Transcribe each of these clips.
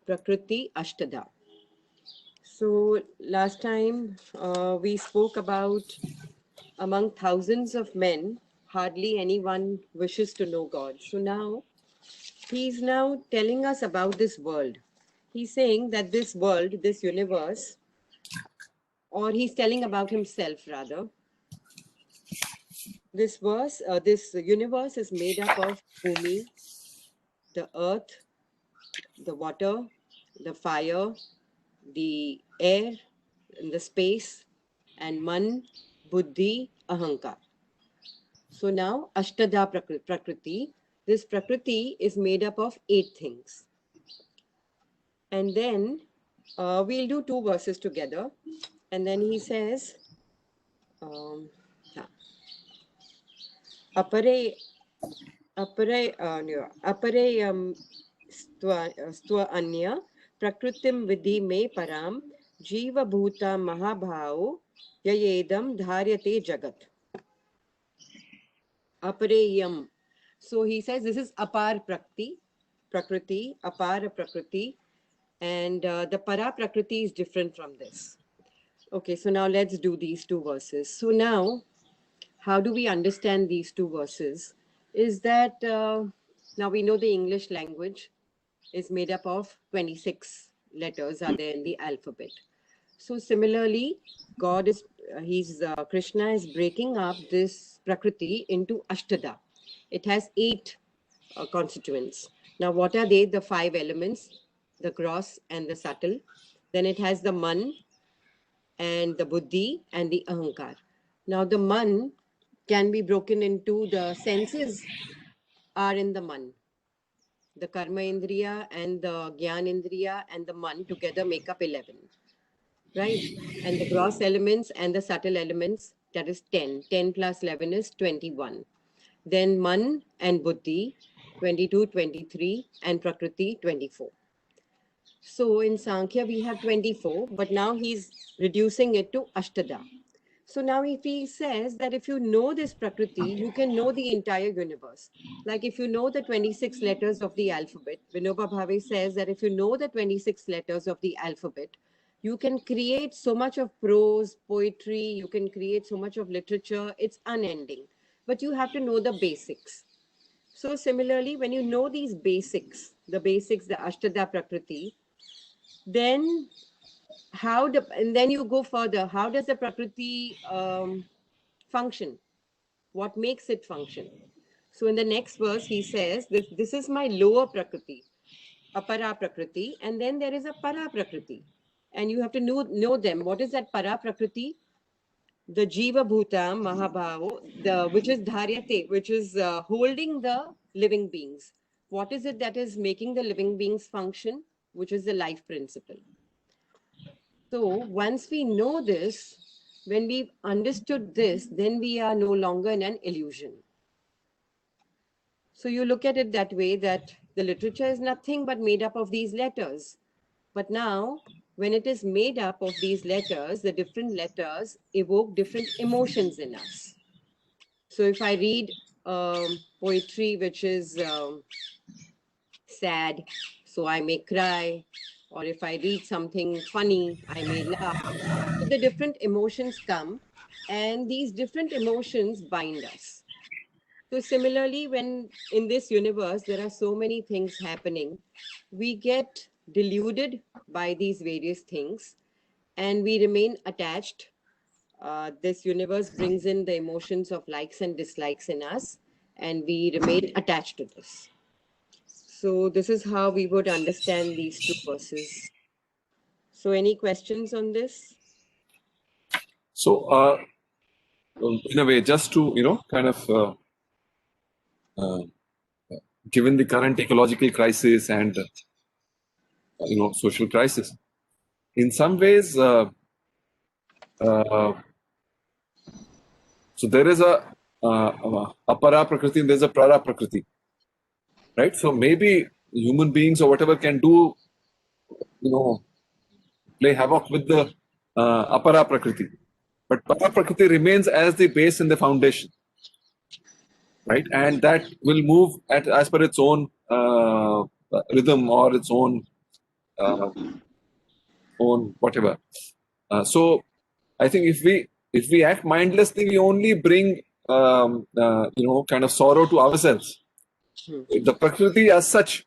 Prakriti Ashtada. So last time we spoke about among thousands of men, hardly anyone wishes to know God. So now he's now telling us about this world. He's saying that this world, this universe, or he's telling about himself rather. This universe is made up of Bhumi, the earth, the water, the fire, the air, and the space, and man, buddhi, ahankar. So now Ashtada Prakriti, this Prakriti is made up of 8 things. And then we'll do 2 verses together. And then he says, Apare stva anya prakritim vidhi me param jiva bhuta mahabhao yayedam dharyate jagat. Apareyam. So he says this is apar prakriti, apara prakriti, and the para prakriti is different from this. Okay, so now let's do these 2 verses. So now, how do we understand these 2 verses? Is that now we know the English language is made up of 26 letters are there in the alphabet. So similarly, God is, Krishna is breaking up this Prakriti into Ashtada. It has 8 constituents. Now, what are they? The 5 elements, the gross and the subtle. Then it has the man and the buddhi and the ahankar. Now, the man can be broken into the senses are in the man. The karma indriya and the gyan indriya and the man together make up 11. Right? And the gross elements and the subtle elements, that is 10. 10 plus 11 is 21. Then man and buddhi, 22, 23, and prakriti, 24. So in Sankhya, we have 24, but now he's reducing it to Ashtada. So now if he says that if you know this Prakriti, you can know the entire universe. Like if you know the 26 letters of the alphabet, Vinoba Bhave says that if you know the 26 letters of the alphabet, you can create so much of prose, poetry, you can create so much of literature, it's unending. But you have to know the basics. So similarly, when you know these basics, the Ashtada Prakriti, then and then you go further. How does the Prakriti function? What makes it function? So in the next verse, he says, this is my lower Prakriti, Apara Prakriti, and then there is a Para Prakriti. And you have to know them. What is that Para Prakriti? The Jiva Bhuta Mahabhavo, which is Dharyate, which is holding the living beings. What is it that is making the living beings function? Which is the life principle. So once we know this, when we've understood this, then we are no longer in an illusion. So you look at it that way, that the literature is nothing but made up of these letters. But now, when it is made up of these letters, the different letters evoke different emotions in us. So if I read poetry which is sad, so I may cry. Or if I read something funny, I may laugh. So the different emotions come, and these different emotions bind us. So similarly, when in this universe there are so many things happening, we get deluded by these various things and we remain attached. This universe brings in the emotions of likes and dislikes in us, and we remain attached to this. So this is how we would understand these 2 verses. So any questions on this? So in a way, just to, kind of, given the current ecological crisis and, social crisis, in some ways, so there is a apara prakriti and there's a prara prakriti, right? So maybe human beings or whatever can do, play havoc with the apara prakriti, but para prakriti remains as the base and the foundation, right? And that will move as per its own rhythm or its own own whatever. So I think if we act mindlessly, we only bring kind of sorrow to ourselves. Hmm. The Prakriti as such,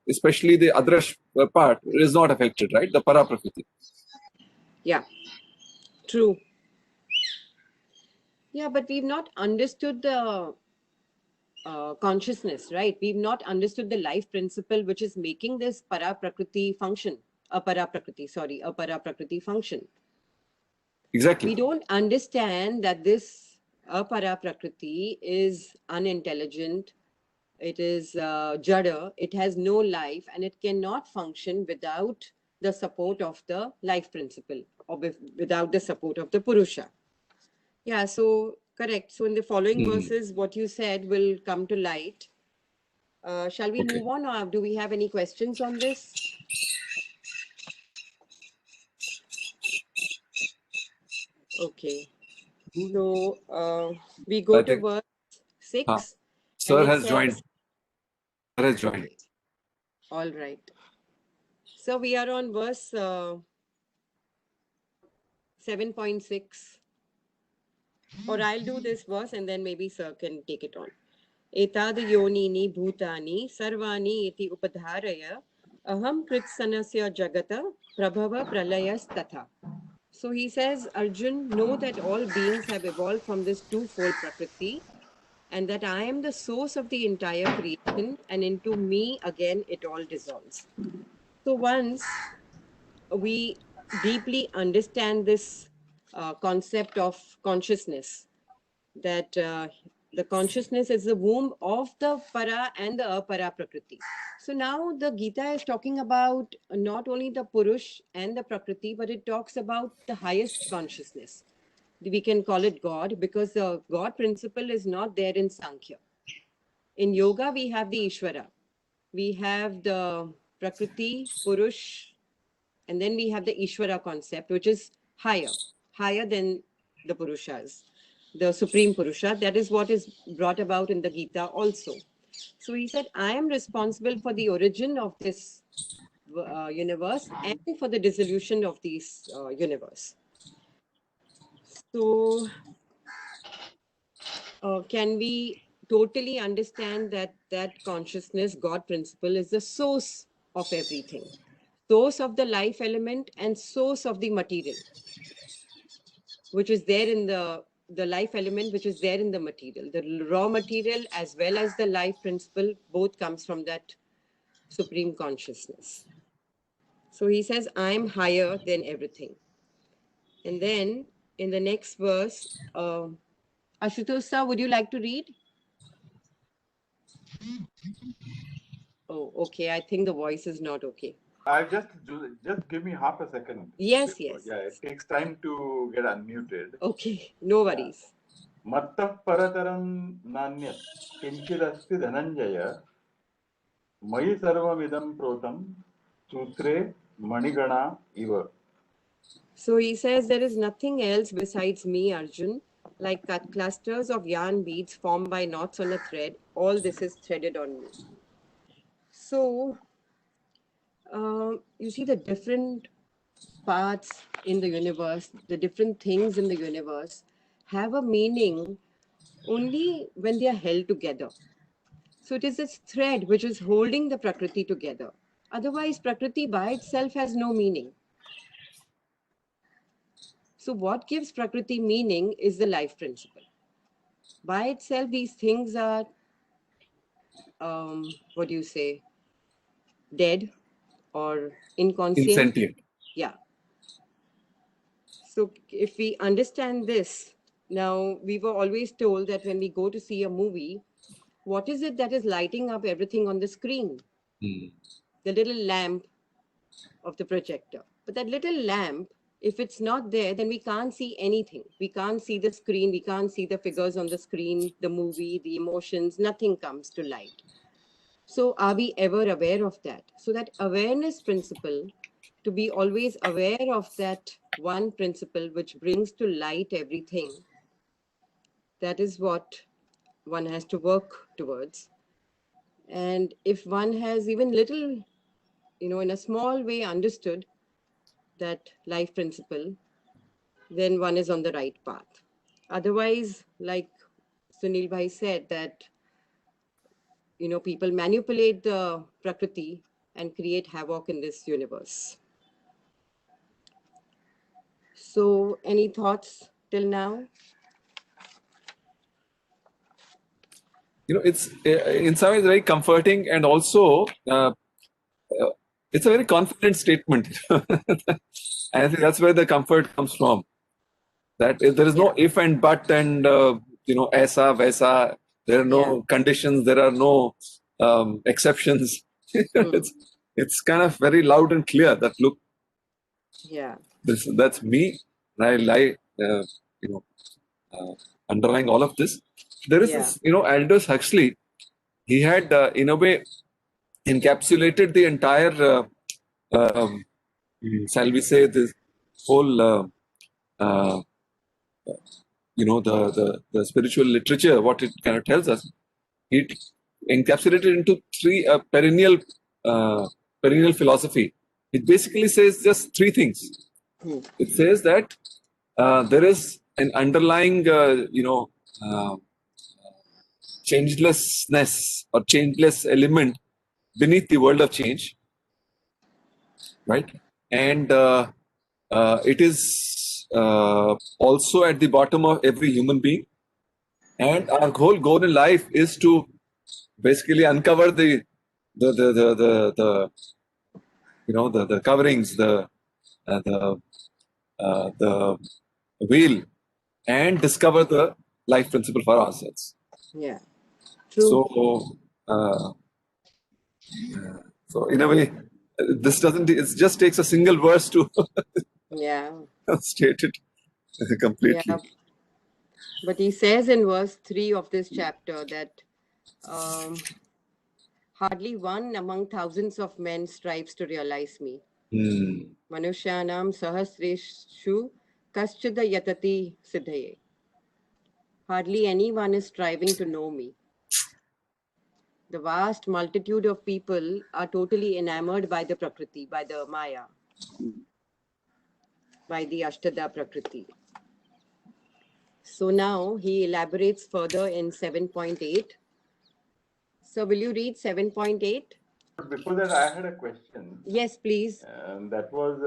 especially the Adrash part, is not affected, right? The Para Prakriti. Yeah, true. Yeah, but we've not understood the consciousness, right? We've not understood the life principle which is making this para prakriti function, a para prakriti, sorry, a para prakriti function. Exactly. We don't understand that this apara prakriti is unintelligent, it is jada, it has no life, and it cannot function without the support of the life principle or without the support of the purusha. Yeah, so correct. So in the following verses, what you said will come to light. Shall we Okay. move on, or do we have any questions on this? Okay. So we go I to think verse 6, and Sir it has joined. says, Sir has joined. okay, all right. So we are on verse 7.6. Or I'll do this verse and then maybe Sir can take it on. Etad yonini bhutani sarvani iti upadharaya aham kritsanasya jagata prabhava pralayas tatha. So he says, Arjun, know that all beings have evolved from this twofold prakriti and that I am the source of the entire creation and into me again it all dissolves. So once we deeply understand this concept of consciousness, that the consciousness is the womb of the para and the apara prakriti. So now the Gita is talking about not only the purush and the prakriti, but it talks about the highest consciousness. We can call it God because the God principle is not there in Sankhya. In yoga, we have the Ishvara, we have the prakriti, purush, and then we have the Ishvara concept, which is higher than the Purushas, the Supreme Purusha. That is what is brought about in the Gita also. So he said, I am responsible for the origin of this universe and for the dissolution of this universe. So, can we totally understand that that consciousness, God principle, is the source of everything, source of the life element and source of the material, which is there in the life element, which is there in the material, the raw material as well as the life principle, both comes from that supreme consciousness. So he says, I'm higher than everything. And then in the next verse, Ashutosh sir, would you like to read? Oh, okay. I think the voice is not okay. I just give me half a second. Yes, before. yes. Yeah, it takes time to get unmuted. Okay, no Yeah. worries. Mattah parataram nanyat kinchidasti dhananjaya mayi sarvamidam protam sutre manigana iva. So he says, there is nothing else besides me, Arjun. Like clusters of yarn beads formed by knots on a thread, all this is threaded on me. So, you see the different parts in the universe, the different things in the universe have a meaning only when they are held together. So it is this thread which is holding the Prakriti together. Otherwise, Prakriti by itself has no meaning. So what gives Prakriti meaning is the life principle. By itself, these things are, what do you say, dead or inconscient. Insentient. Yeah. So if we understand this, now we were always told that when we go to see a movie, what is it that is lighting up everything on the screen? The little lamp of the projector. But that little lamp, if it's not there, then we can't see anything. We can't see the screen, we can't see the figures on the screen, the movie, the emotions, nothing comes to light. So are we ever aware of that? So that awareness principle, to be always aware of that one principle which brings to light everything, that is what one has to work towards. And if one has even little in a small way understood that life principle, then one is on the right path. Otherwise, like Sunil Bhai said, that people manipulate the prakriti and create havoc in this universe. So, any thoughts till now? It's in some ways very comforting, and also it's a very confident statement. And I think that's where the comfort comes from. That there is no Yeah. if and but and aisa vaisa. There are no Yeah. conditions. There are no exceptions. Hmm. It's kind of very loud and clear that look, Yeah. that's me. And I lie, underlying all of this. There is Yeah. this, Aldous Huxley. He had, in a way, encapsulated the entire, shall we say, this whole, uh, the spiritual literature, what it kind of tells us. It encapsulated into three perennial philosophy. It basically says just three things. Hmm. It says that there is an underlying, changelessness or changeless element beneath the world of change, right? And it is also at the bottom of every human being. And our whole goal in life is to basically uncover the coverings, the wheel, and discover the life principle for ourselves. Yeah. True. So, so in a way, this doesn't. It just takes a single verse to Yeah. state it completely. Yeah. But he says in verse 3 of this chapter that um, hardly one among thousands of men strives to realize me. Hmm. Manushyanam sahasreshu kaschida yatati siddhaye. Hardly anyone is striving to know me. The vast multitude of people are totally enamored by the Prakriti, by the Maya, by the Ashtada Prakriti. So now he elaborates further in 7.8. So will you read 7.8? But before that, I had a question. Yes, please. And that was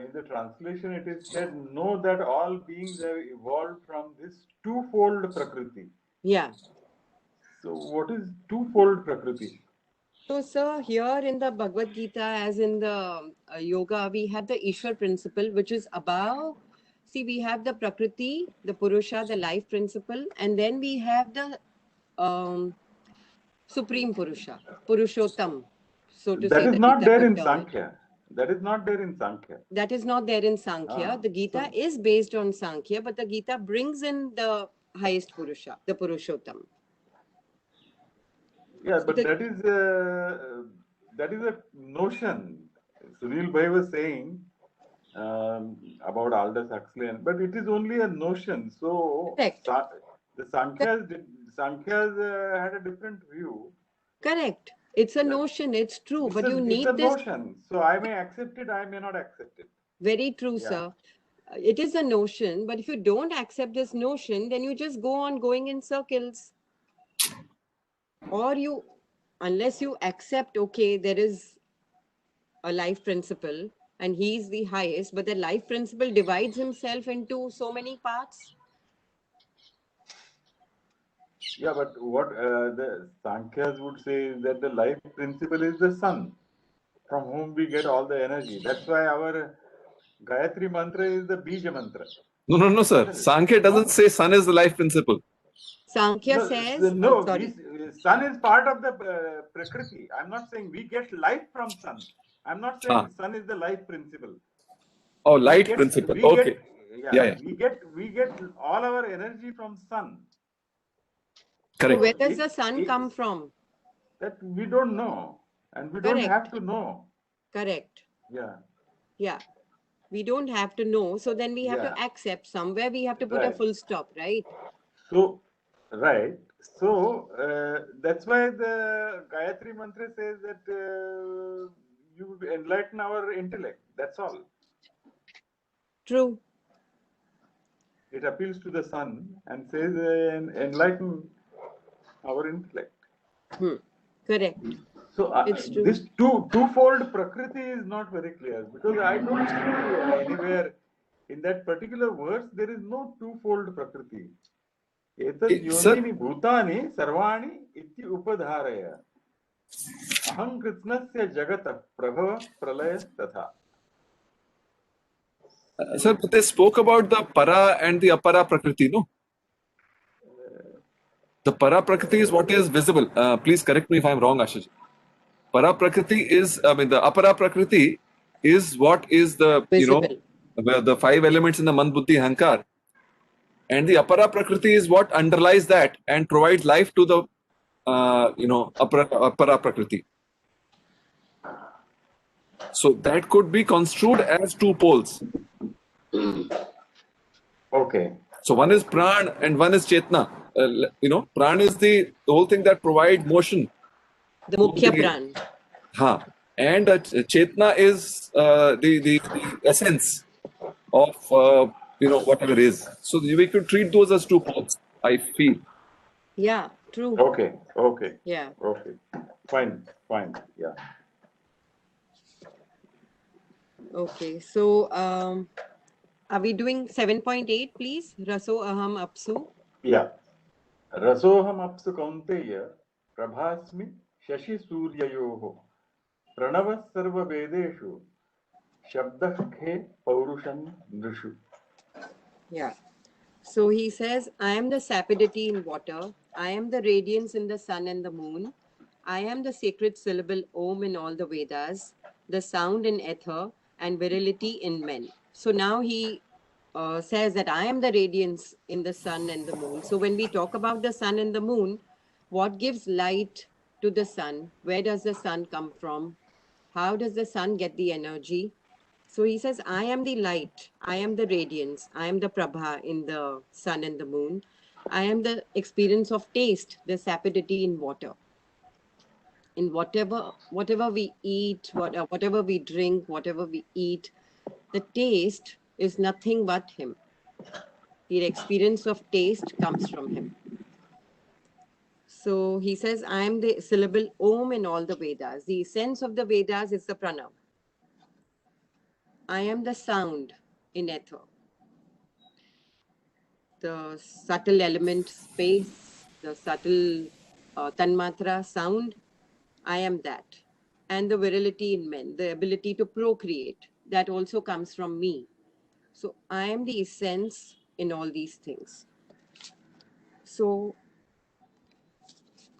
in the translation, it is said, know that all beings have evolved from this twofold Prakriti. Yeah. So, what is twofold Prakriti? So, sir, here in the Bhagavad Gita, as in the yoga, we have the Ishwar principle, which is above. See, we have the Prakriti, the Purusha, the life principle, and then we have the Supreme Purusha, Purushottam, so to That say, is the not Gita there in term. Sankhya. That is not there in Sankhya. That is not there in Sankhya. Ah, The Gita so- is based on Sankhya, but the Gita brings in the highest Purusha, the Purushottam. Yeah, So but the, that is a notion. Sunil Bhai was saying about Aldous Huxley, but it is only a notion. So correct, the Sankhya's had a different view. correct. It's a notion, it's true, but you It's a need this. notion. So I may accept it, I may not accept it. Very true, Yeah. sir. It is a notion, but if you don't accept this notion, then you just go on going in circles. Or you, unless you accept, okay, there is a life principle and he's the highest, but the life principle divides himself into so many parts. Yeah, but what the Sankhyas would say is that the life principle is the sun, from whom we get all the energy. That's why our Gayatri mantra is the Bija mantra. No, sir. Sankhya doesn't say sun is the life principle. Sankhya No, says, no, sorry, sun is part of the Prakriti. I'm not saying we get life from sun. I'm not saying sun is the life principle. Oh, light principle. Okay. Yeah. We get all our energy from sun. so Correct. where does the sun come from? That we don't know, and we don't have to know. Correct. Yeah. Yeah. We don't have to know. So then we have to Yeah. accept somewhere we have to put a Right. full stop, right? So, right. So that's why the Gayatri mantra says that you enlighten our intellect. That's all. True. It appeals to the sun and says, enlighten our intellect. Correct. So It's true. this twofold Prakriti is not very clear, because I don't see anywhere in that particular verse there is no twofold Prakriti. Etat Sir, yonini bhutani sarvani iti upadharaya. Aham kritsnasya jagata prabhava pralaya tatha. sir, but they spoke about the para and the apara prakriti, no? The para prakriti is what is visible. Please correct me if I'm wrong, Ashish. Para prakriti is, I mean, the apara prakriti is what is the, Visible. the five elements in the man, buddhi, hankar. And the apara prakriti is what underlies that and provides life to the, apara prakriti. So that could be construed as two poles. Okay. So one is pran and one is chetna. Pran is the whole thing that provides motion. The Mukhya Pran. Ha. And chetna is the essence of whatever is. So we could treat those as two poles, I feel. Yeah, true. Okay. Okay. Yeah. Okay. Fine. Fine. Yeah. Okay. So are we doing 7.8, please? Raso aham apsu. Yeah. Rasoham apsu kaunteya prabhasmi shashi suryayoho pranava sarva vedeshu shabdakhe paurushan nrishu. Yeah. So he says, I am the sapidity in water. I am the radiance in the sun and the moon. I am the sacred syllable Om in all the Vedas, the sound in ether, and virility in men. So now he says that I am the radiance in the sun and the moon. So when we talk about the sun and the moon, what gives light to the sun? Where does the sun come from? How does the sun get the energy? So he says, I am the light, I am the radiance, I am the prabha in the sun and the moon. I am the experience of taste, the sapidity in water. In whatever we eat, whatever we drink, whatever we eat, the taste is nothing but him. The experience of taste comes from him. So he says, I am the syllable Om in all the Vedas. The essence of the Vedas is the pranav. I am the sound in ether. The subtle element space, the subtle tanmatra sound, I am that. And the virility in men, the ability to procreate, that also comes from me. So I am the essence in all these things. So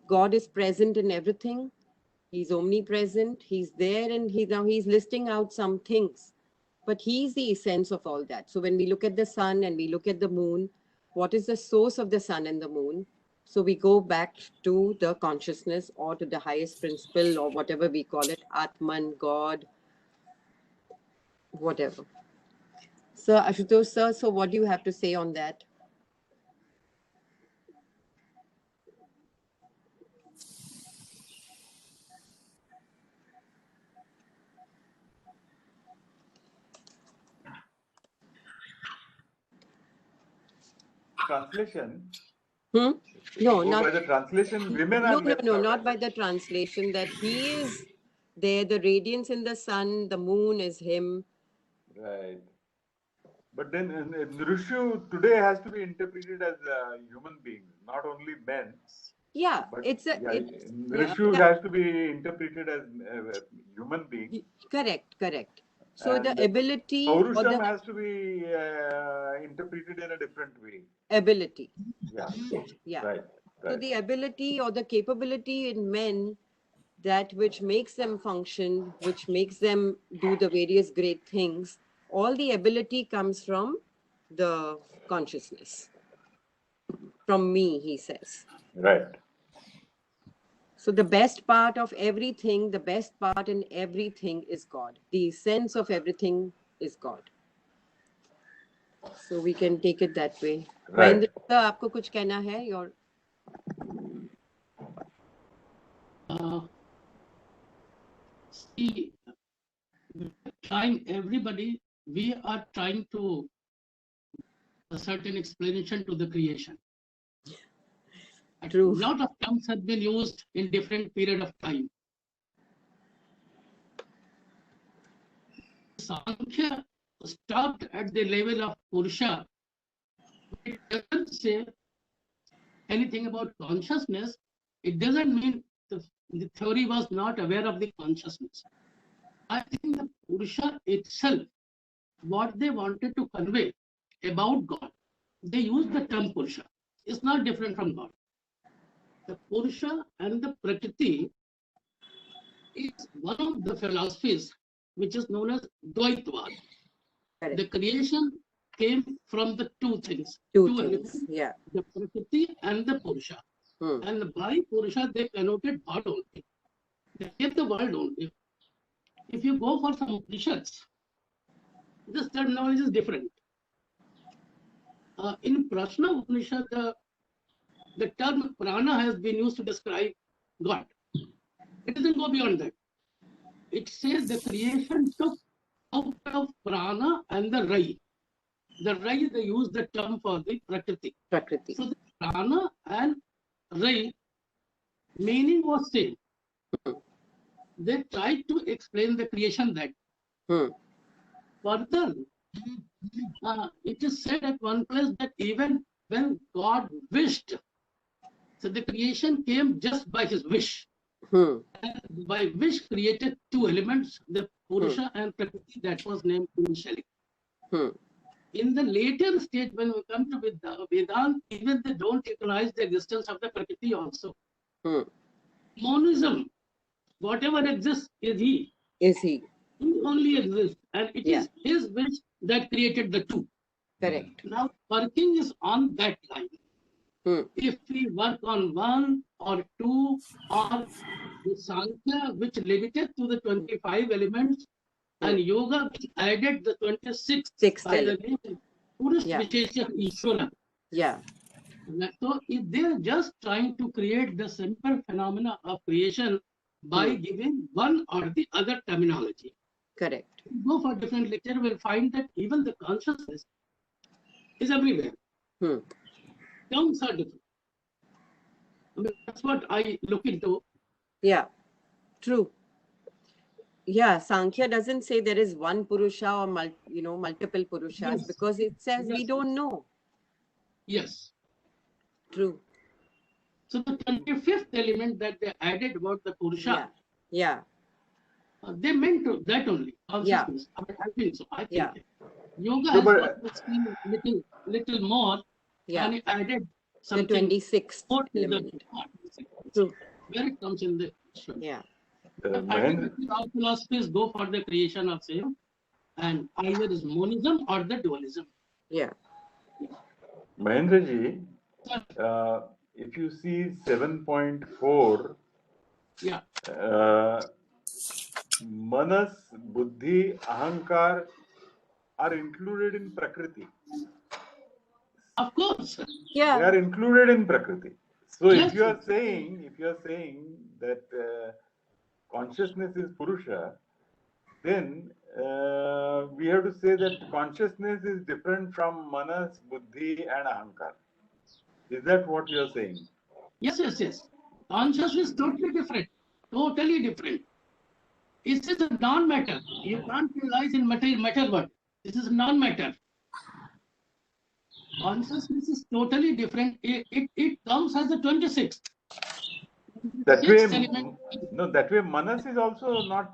God is present in everything. He's omnipresent. He's there, and he's listing out some things. But he's the essence of all that. So when we look at the sun and we look at the moon, what is the source of the sun and the moon? So we go back to the consciousness or to the highest principle or whatever we call it, Atman, God, whatever. So Ashutosh sir, so what do you have to say on that? Translation. No, not by the translation, women no, are no, left no, out. not by the translation that he is there. The radiance in the sun, the moon is him. Right. But then Nrishu today has to be interpreted as human beings, not only men. Yeah, But it's a yeah, it. Nrishu Yeah, has to be interpreted as human being. correct. So the And ability or Paurusham the has to be interpreted in a different way. ability. Yeah. Yeah. Right. So Right. the ability or the capability in men, that which makes them function, which makes them do the various great things, all the ability comes from the consciousness. From me, he says. Right. So the best part of everything, the best part in everything is God. The essence of everything is God. So we can take it that way. Right. Mahendra sir, आपको कुछ कहना है? Your See, trying, everybody, we are trying to a certain explanation to the creation. True. A lot of terms have been used in different period of time. Sankhya stopped at the level of Purusha. It doesn't say anything about consciousness. It doesn't mean the theory was not aware of the consciousness. I think the Purusha itself, what they wanted to convey about God, they used the term Purusha. It's not different from God. The Purusha and the Prakriti is one of the philosophies which is known as Dvaitvad. Correct. The creation came from the two things, Two elements, things. Yeah. the Prakriti and the Purusha. And by Purusha, they connoted God only. They gave the world only. If you go for some Upanishads, this terminology is different. In Prashna Upanishad, the term prana has been used to describe God. It doesn't go beyond that. It says the creation took out of prana and the rai. The rai, they use the term for the prakriti. Prakriti. So the prana and rai meaning was same. They tried to explain the creation that. Further, it is said at one place that even when God wished, so the creation came just by his wish. And by wish created two elements, the Purusha and Prakriti, that was named initially. In the later stage, when we come to Vedanta, even they don't recognize the existence of the Prakriti also. Monism, whatever exists is he. Is he? He only exists. And it is his wish that created the two. Correct. Now, working is on that line. If we work on one or two, or the Sankhya, which limited to the 25 elements, and Yoga, which added the 26th by the name Purush Vishesha Ishvara. Yeah. So if they're just trying to create the simple phenomena of creation by giving one or the other terminology. Correct. Go for different lecture, we'll find that even the consciousness is everywhere. Terms are different. I mean, that's what I look into. Yeah. True. Yeah, Sankhya doesn't say there is one Purusha or multiple Purushas, because it says we don't know. Yes. True. So the 25th element that they added about the Purusha, they meant to that only. Consciousness. I think so. I think Yoga has got little more, and it added something. The 26th element. True. Where it comes in the show. Yeah. Our philosophies go for the creation of same, and either is monism or the dualism. Yeah. Mahendra ji, if you see 7.4, Manas, Buddhi, Ahankar are included in Prakriti. Of course. Yeah. They are included in Prakriti. So if you are saying that consciousness is Purusha, then we have to say that consciousness is different from Manas, Buddhi and Ahankar. Is that what you are saying? Yes. Consciousness is totally different. Totally different. It is a non-matter. You can't realize in matter world. This is non-matter. Consciousness is totally different. It comes as the 26th. That way Manas is also not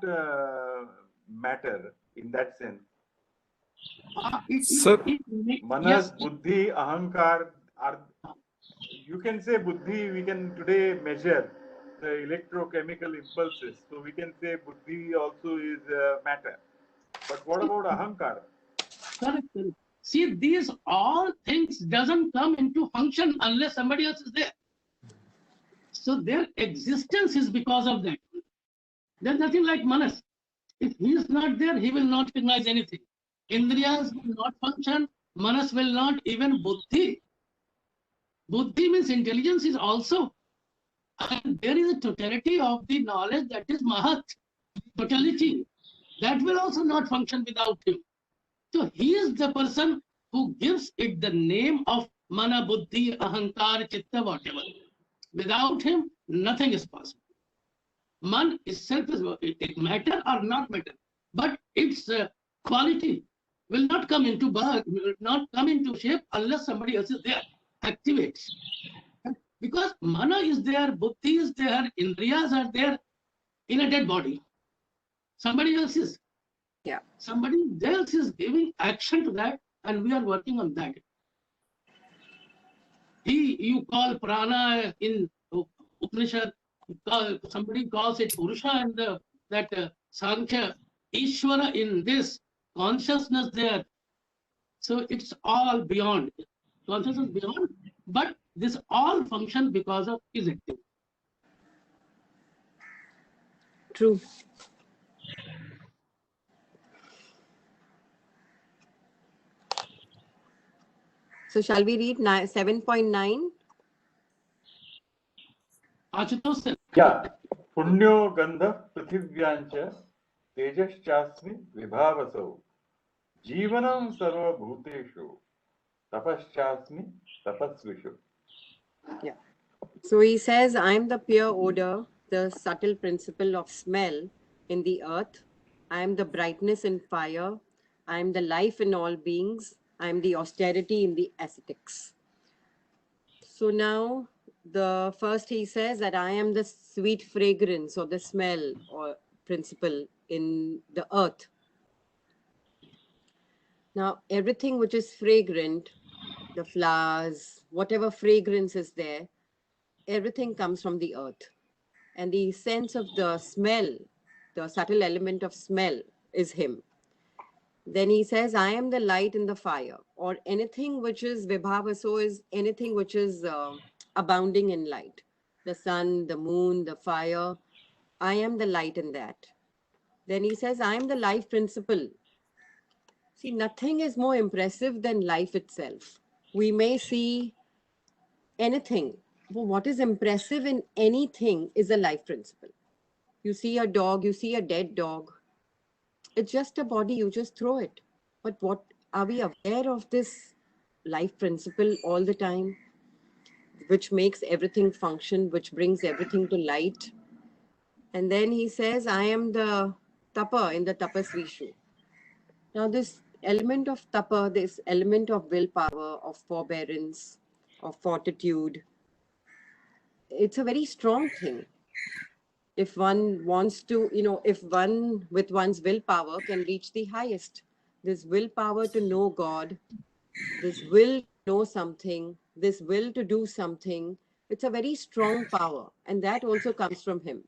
matter in that sense. Manas, Buddhi, Ahankar are, you can say Buddhi, we can today measure the electrochemical impulses. So we can say Buddhi also is matter. But what about Ahankar? Correct. See, these all things doesn't come into function unless somebody else is there. So their existence is because of that. There's nothing like Manas. If he is not there, he will not recognize anything. Indriyas will not function. Manas will not, even Buddhi. Buddhi means intelligence is also. And there is a totality of the knowledge that is Mahat. Totality. that will also not function without him. So he is the person who gives it the name of Mana, Buddhi, Ahankar, Chitta, whatever. Without him, nothing is possible. Man itself is it matter or not matter, but its quality will not come into birth, will not come into shape unless somebody else is there, activates. Because mana is there, buddhi is there, indriyas are there in a dead body. Somebody else is. Yeah. Somebody else is giving action to that, and we are working on that. You call prana in Upanishad, somebody calls it Purusha, and that Sankhya, Ishvara in this, consciousness there. So it's all beyond. Consciousness beyond, but this all function because of his activity. True. So shall we read 7.9? Achutos, Yeah. Punyo Gandha Prithivyancha Tejaschasmi Vibhavasau Jivanam Sarva Bhuteshu Tapaschasmi Tapasvishu. Yeah. So he says, I am the pure odor, the subtle principle of smell in the earth. I am the brightness in fire. I am the life in all beings. I am the austerity in the ascetics. So now the first he says that I am the sweet fragrance or the smell or principle in the earth. Now everything which is fragrant, the flowers, whatever fragrance is there, everything comes from the earth. And the sense of the smell, the subtle element of smell is him. Then he says, I am the light in the fire, or anything which is vibhavaso is anything which is abounding in light. The sun, the moon, the fire, I am the light in that. Then he says, I am the life principle. See, nothing is more impressive than life itself. We may see anything, but what is impressive in anything is a life principle. You see a dog, you see a dead dog. It's just a body, you just throw it. But what are we aware of this life principle all the time, which makes everything function, which brings everything to light? And then he says, I am the tapa in the tapasvishu. Now, this element of tapa, this element of willpower, of forbearance, of fortitude, it's a very strong thing. If one wants to, if one with one's willpower can reach the highest, this willpower to know God, this will to know something, this will to do something, it's a very strong power. And that also comes from him.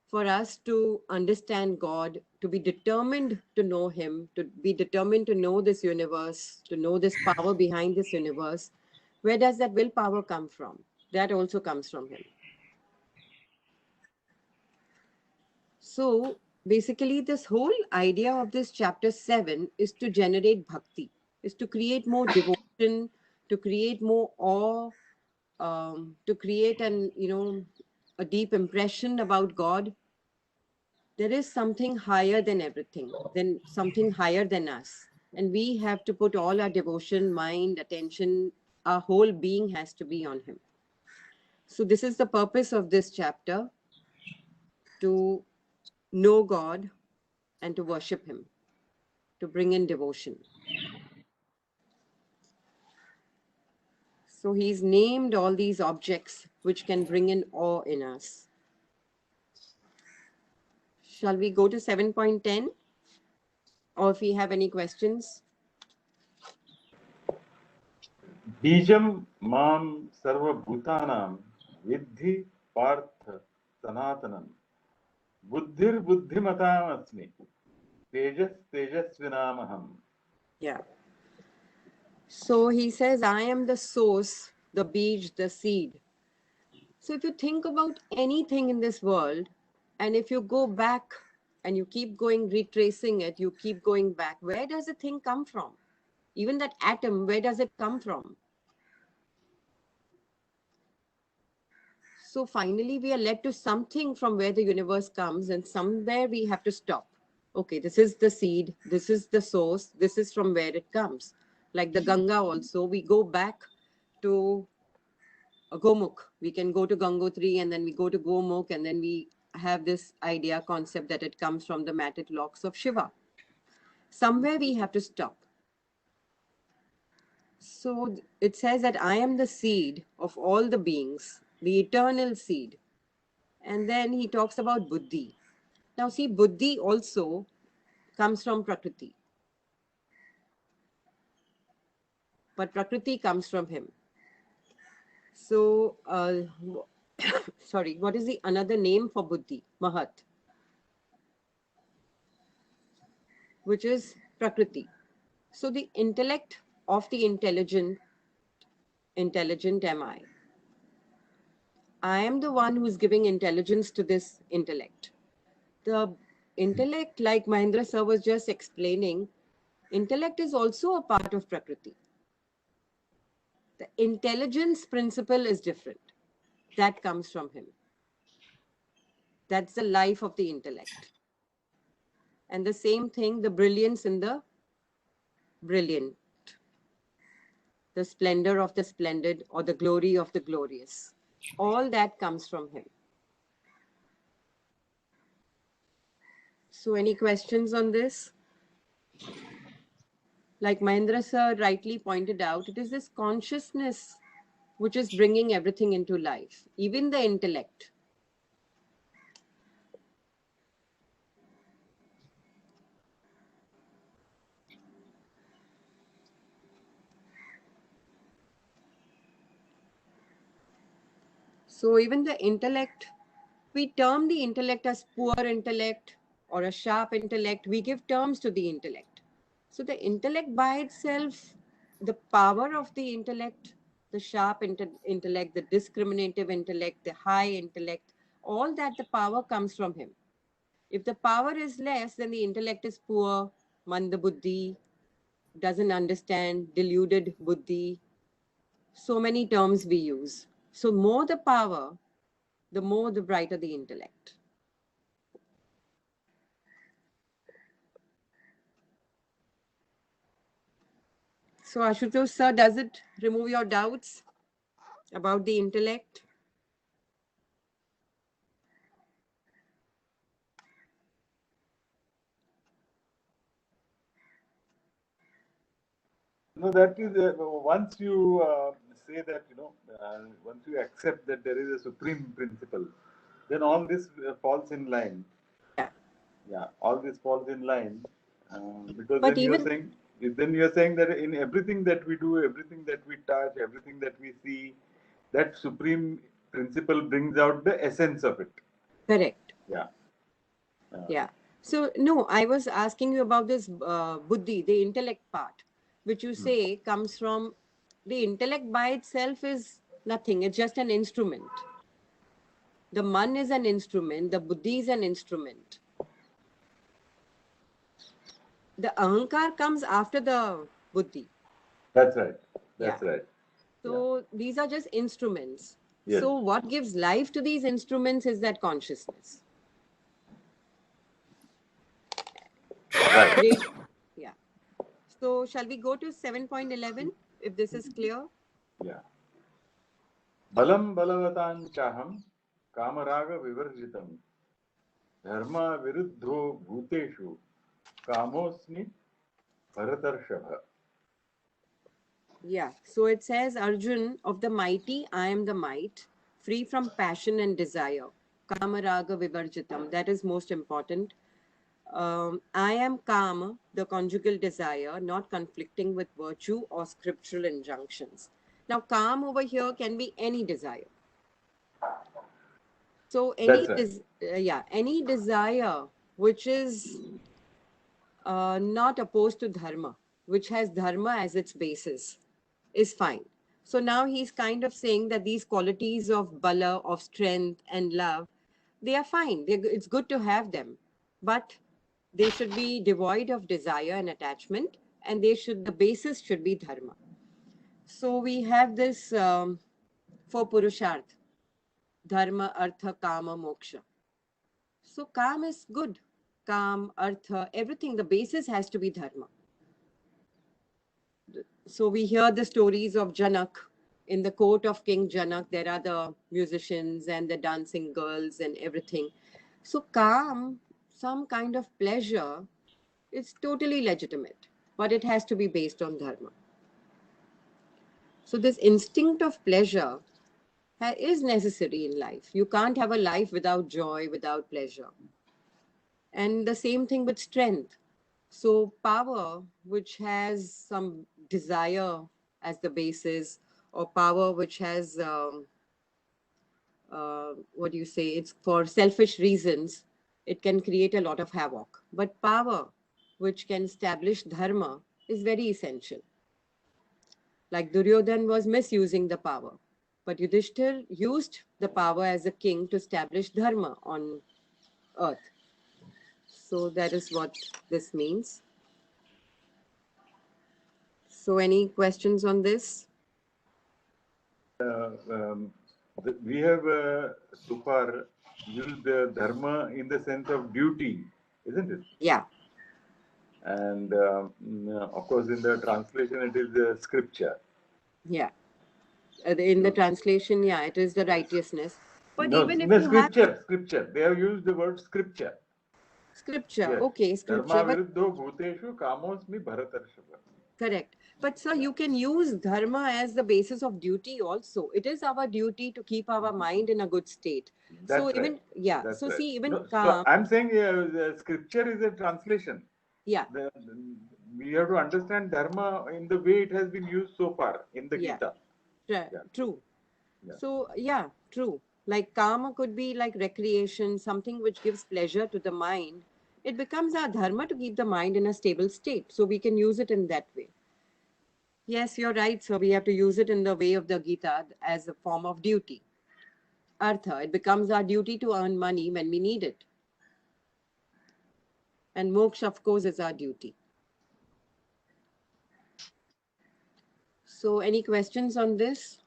For us to understand God, to be determined to know him, to be determined to know this universe, to know this power behind this universe, where does that willpower come from? That also comes from him. So basically, this whole idea of this chapter 7 is to generate bhakti, is to create more devotion, to create more awe, to create a deep impression about God. There is something higher than everything, then something higher than us. And we have to put all our devotion, mind, attention, our whole being has to be on him. So this is the purpose of this chapter, to know God and to worship him, to bring in devotion. So he's named all these objects which can bring in awe in us. Shall we go to 7.10? Or if we have any questions? Bijam mam sarva bhutanam vidhi partha sanatanam buddhir buddhimatam asmi tejas tejasvinamaham. Yeah. So he says, I am the source, the bij, the seed. So if you think about anything in this world, and if you go back and you keep going, retracing it, you keep going back, where does the thing come from? Even that atom, where does it come from? So finally, we are led to something from where the universe comes, and somewhere we have to stop. Okay, this is the seed, this is the source, this is from where it comes. Like the Ganga also, we go back to Gomukh. We can go to Gangotri and then we go to Gomukh, and then we have this idea concept that it comes from the matted locks of Shiva. Somewhere we have to stop. So it says that I am the seed of all the beings, the eternal seed. And then he talks about Buddhi. Now see, Buddhi also comes from Prakriti. But Prakriti comes from him. So, sorry, what is the another name for Buddhi? Mahat, which is Prakriti. So the intellect of the intelligent am I. I am the one who is giving intelligence to this intellect. The intellect, like Mahendra sir was just explaining, intellect is also a part of Prakriti. The intelligence principle is different. That comes from him. That's the life of the intellect. And the same thing, the brilliance in the brilliant, the splendor of the splendid, or the glory of the glorious. All that comes from him. So any questions on this? Like Mahendra sir rightly pointed out, it is this consciousness which is bringing everything into life, even the intellect. So even the intellect, we term the intellect as poor intellect or a sharp intellect. We give terms to the intellect. So the intellect by itself, the power of the intellect, the sharp intellect, the discriminative intellect, the high intellect, all that the power comes from him. If the power is less, then the intellect is poor, manda buddhi, doesn't understand, deluded buddhi. So many terms we use. So more the power, the more the brighter the intellect. So Ashutosh sir, does it remove your doubts about the intellect? No, that is once you say that, once you accept that there is a supreme principle, then all this falls in line. Yeah. Yeah, all this falls in line because But then you're saying that in everything that we do, everything that we touch, everything that we see, that supreme principle brings out the essence of it. correct. Yeah. Yeah. So no, I was asking you about this buddhi, the intellect part, which you say comes from the intellect by itself is nothing. It's just an instrument. The man is an instrument. The buddhi is an instrument. The ahankar comes after the buddhi. That's right. That's Yeah. right. So these are just instruments. Yes. So what gives life to these instruments is that consciousness. Right. Great. Yeah. So shall we go to 7.11 if this is clear? Yeah. Balam balavatam chaham kamaraga vivarjitam dharma viruddho bhuteshu kamosmi bharatarshava. Yeah. So it says, Arjun, of the mighty, I am the might, free from passion and desire. Kamaraga vivarjitam. That is most important. I am Kama, the conjugal desire, not conflicting with virtue or scriptural injunctions. Now, Kam over here can be any desire. So any That's right. any desire which is not opposed to dharma, which has dharma as its basis, is fine. So now he's kind of saying that these qualities of bala, of strength and love, they are fine. It's good to have them, but they should be devoid of desire and attachment, and the basis should be dharma. So we have this for Purusharth, dharma, artha, kama, moksha. So Kam is good. Kam, Artha, everything, the basis has to be dharma. So we hear the stories of Janak. In the court of King Janak, there are the musicians and the dancing girls and everything. So Kam, some kind of pleasure, is totally legitimate, but it has to be based on dharma. So this instinct of pleasure is necessary in life. You can't have a life without joy, without pleasure. And the same thing with strength. So power, which has some desire as the basis, or power which has, what do you say, it's for selfish reasons, it can create a lot of havoc. But power, which can establish dharma, is very essential. Like Duryodhan was misusing the power, but Yudhishthir used the power as a king to establish dharma on earth. So that is what this means. So any questions on this? We have so far used dharma in the sense of duty, isn't it? Yeah. And of course, in the translation, it is scripture. Yeah. In the translation, yeah, it is the righteousness. But No, even if no, you have scripture. They have used the word scripture. scripture, Yes. okay, scripture, Dharma but viruddho bhuteshu kamosmi bharatarshava. correct. But sir, you can use dharma as the basis of duty also. It is our duty to keep our mind in a good state. That's So right. even, yeah, That's so right. see, even No, so Kam, I'm saying the scripture is a translation. yeah, We have to understand dharma in the way it has been used so far in the yeah, Gita. Yeah. true. Yeah. So, yeah, true. Like karma could be like recreation, something which gives pleasure to the mind. It becomes our dharma to keep the mind in a stable state. So we can use it in that way. Yes, you're right. So we have to use it in the way of the Gita as a form of duty. Artha, it becomes our duty to earn money when we need it. And moksha, of course, is our duty. So any questions on this?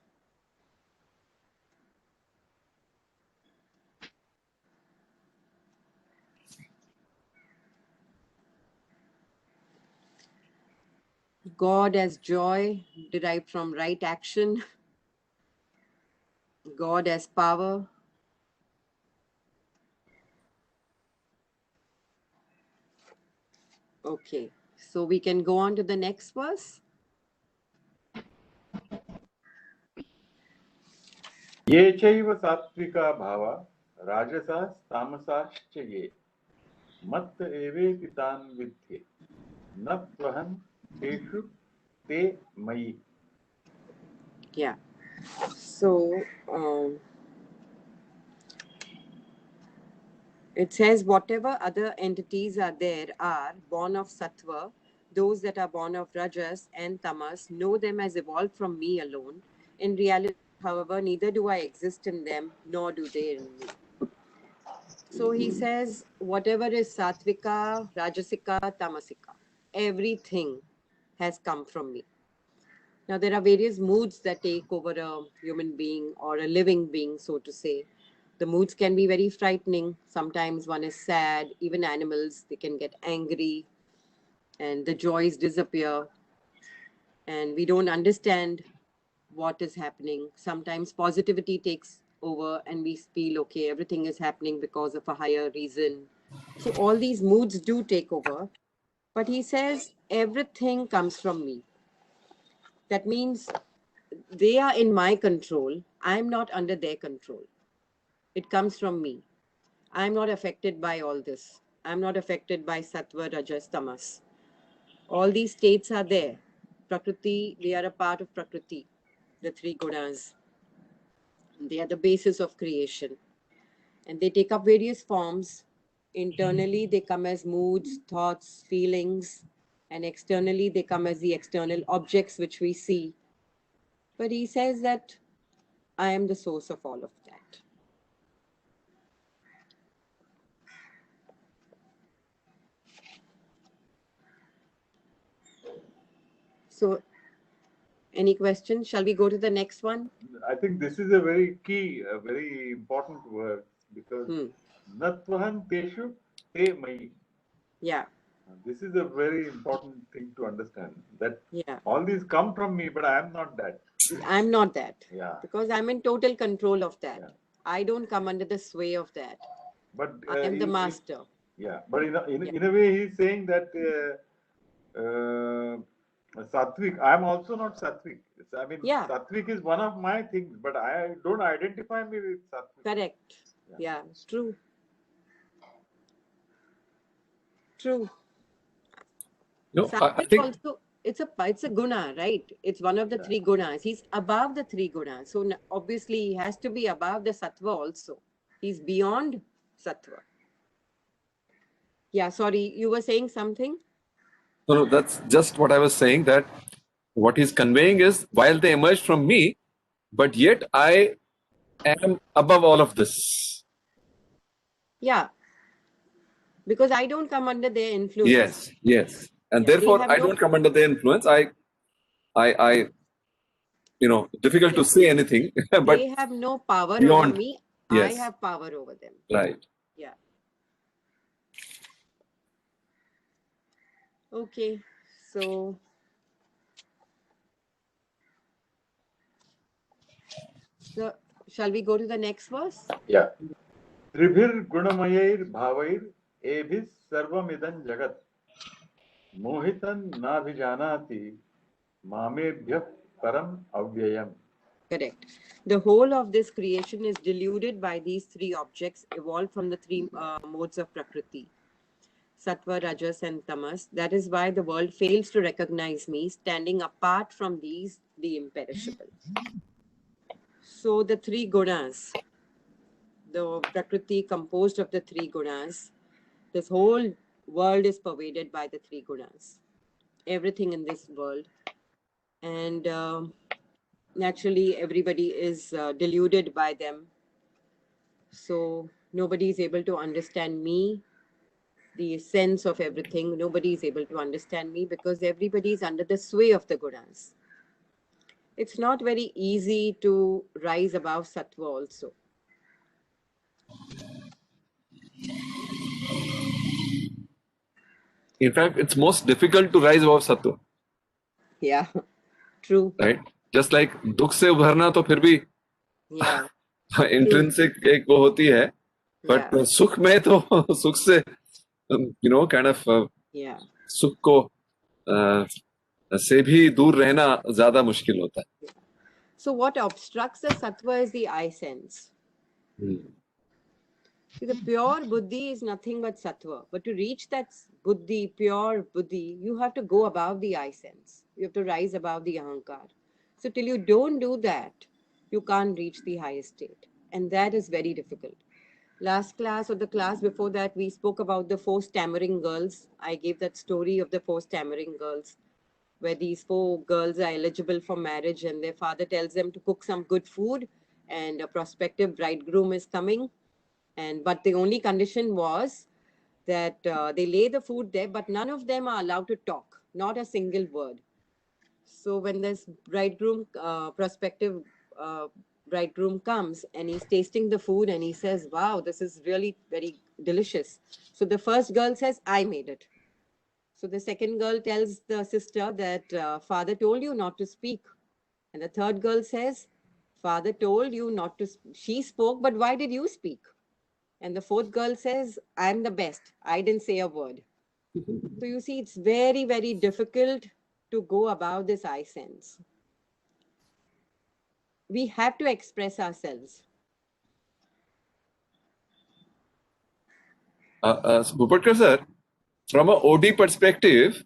God as joy derived from right action. God as power. Okay, so we can go on to the next verse. ये चैव सात्विका भावा राजसा तामसाश्च ये मत्त एवेति तान् विद्धि न त्वहं तेषु ते मयि. Yeah. So it says, whatever other entities are there are born of sattva. Those that are born of rajas and tamas know them as evolved from me alone. In reality, however, neither do I exist in them, nor do they in me. So he says, whatever is sattvika, rajasika, tamasika, everything has come from me. Now, there are various moods that take over a human being or a living being, so to say. The moods can be very frightening. Sometimes one is sad. Even animals, they can get angry and the joys disappear. And we don't understand what is happening. Sometimes positivity takes over and we feel, okay, everything is happening because of a higher reason. So all these moods do take over. But he says, everything comes from me. That means they are in my control. I'm not under their control. It comes from me. I'm not affected by all this. I'm not affected by sattva, rajas, tamas. All these states are there. Prakriti, they are a part of Prakriti, the three gunas. They are the basis of creation. And they take up various forms. Internally, they come as moods, thoughts, feelings. And externally, they come as the external objects which we see. But he says that I am the source of all of that. So, any questions? Shall we go to the next one? I think this is a very key, very important word because Natvahan teshu te mai. Yeah. This is a very important thing to understand, that Yeah. all these come from me, but I am not that. I'm not that. Yeah. Because I'm in total control of that. Yeah. I don't come under the sway of that. But I am the master. yeah, but Yeah. in a way, he's saying that Sattvic, I'm also not Sattvic. I mean, Yeah. Sattvic is one of my things, but I don't identify me with Sattvic. Correct. Yeah, true. True. No, I Sattvic think also, it's a guna, right? It's one of the Yeah. three gunas. He's above the three gunas. So obviously he has to be above the sattva also. He's beyond sattva. Yeah, sorry, you were saying something? no, that's just what I was saying, that what he's conveying is, while they emerge from me, but yet I am above all of this. Yeah. Because I don't come under their influence. Yes, yes. And Yeah, they therefore have I no- don't come under their influence. I difficult to say anything, but They have no power over beyond, me. yes. I have power over them. Right. Yeah. Okay. So shall we go to the next verse? Yeah. Tribhir gunamayair bhavair ebhis sarvamidan jagat mohitan nabhijanati mamebhyah param avyayam. Correct. The whole of this creation is deluded by these three objects evolved from the three modes of Prakriti, Sattva, Rajas, and Tamas. That is why the world fails to recognize me, standing apart from these, the imperishable. So the three gunas, the Prakriti composed of the three gunas, this whole world is pervaded by the three gunas. Everything in this world. And naturally, everybody is deluded by them. So nobody is able to understand me, the sense of everything. Nobody is able to understand me because everybody is under the sway of the gunas. It's not very easy to rise above sattva also. In fact, it's most difficult to rise above sattva, Yeah, true. right? Just like दुख से उभरना तो फिर भी Yeah, intrinsic एक वो होती है, but yeah, सुख में तो सुख से kind of yeah. सुख को से भी दूर रहना ज्यादा मुश्किल होता है. So what obstructs the sattva is the eye sense. See, the pure buddhi is nothing but sattva. But to reach that buddhi, pure buddhi, you have to go above the eye sense. You have to rise above the ahankar. So till you don't do that, you can't reach the highest state. And that is very difficult. Last class or the class before that, we spoke about the 4 stammering girls. I gave that story of the 4 stammering girls, where these 4 girls are eligible for marriage and their father tells them to cook some good food and a prospective bridegroom is coming. But the only condition was that they lay the food there, but none of them are allowed to talk, not a single word. So when this bridegroom, prospective bridegroom comes and he's tasting the food and he says, wow, this is really very delicious. So the first girl says, I made it. So the second girl tells the sister that father told you not to speak. And the third girl says, father told you not to, she spoke, but why did you speak? And the fourth girl says, I'm the best. I didn't say a word. So you see, it's very, very difficult to go above this eye sense. We have to express ourselves. Bhupatkar sir, from an OD perspective,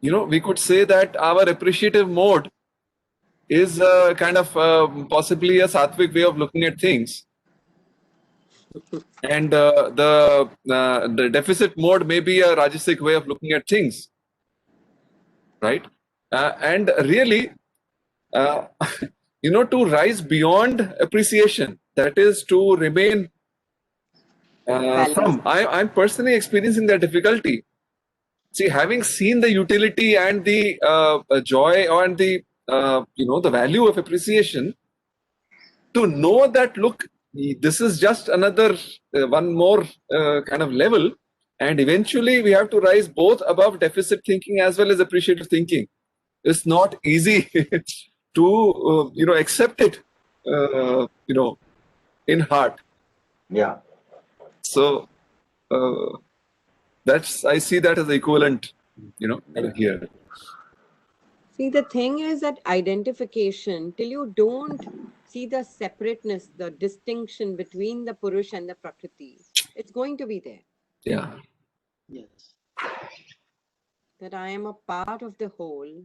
we could say that our appreciative mode is kind of possibly a sattvic way of looking at things. And the deficit mode may be a rajasic way of looking at things, right? And really, to rise beyond appreciation, that is to remain firm. I'm personally experiencing that difficulty. See, having seen the utility and the joy and the the value of appreciation, to know that, look, this is just another one more kind of level, And eventually, we have to rise both above deficit thinking as well as appreciative thinking. It's not easy to accept it, in heart. Yeah. So I see that as the equivalent, here. See, the thing is that identification, till you don't see the separateness, the distinction between the Purush and the Prakriti, it's going to be there. Yeah. Yes. That I am a part of the whole.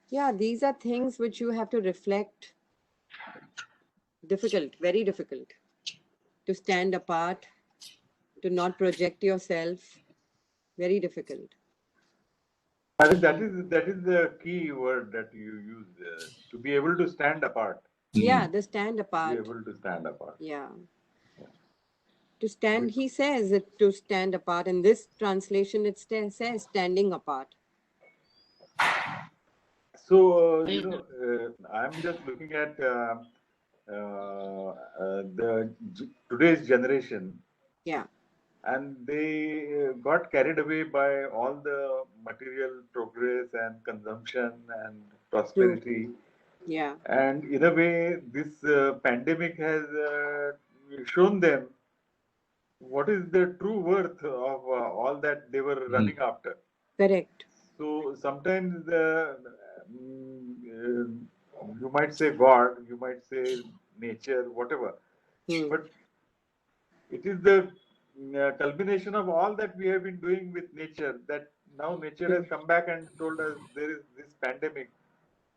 Yeah, these are things which you have to reflect. Difficult, very difficult. To stand apart, to not project yourself. Very difficult. I think that is the key word that you use, to be able to stand apart. Yeah, the stand To be apart. able to stand apart. Yeah. To stand, he says it to stand apart. In this translation, it says standing apart. So, I'm just looking at today's generation, Yeah. and they got carried away by all the material progress and consumption and prosperity. Yeah. And in a way, this pandemic has shown them what is the true worth of all that they were running after. Correct. So sometimes you might say God, you might say nature, whatever, but it is the culmination of all that we have been doing with nature that now nature has come back and told us there is this pandemic.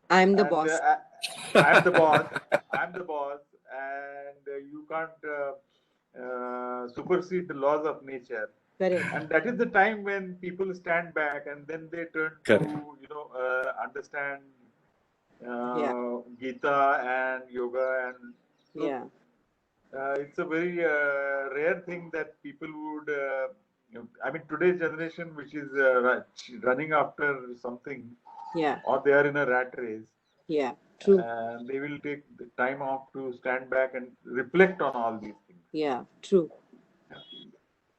I'm the And boss. I'm the boss. I'm the boss, and you can't supersede the laws of nature. Correct. And that is the time when people stand back, and then they turn Correct. to understand Yeah. Gita and yoga, and so Yeah. it's a very rare thing that people would. I mean, today's generation, which is running after something, Yeah. or they are in a rat race, Yeah. True. and they will take the time off to stand back and reflect on all these things. Yeah. True.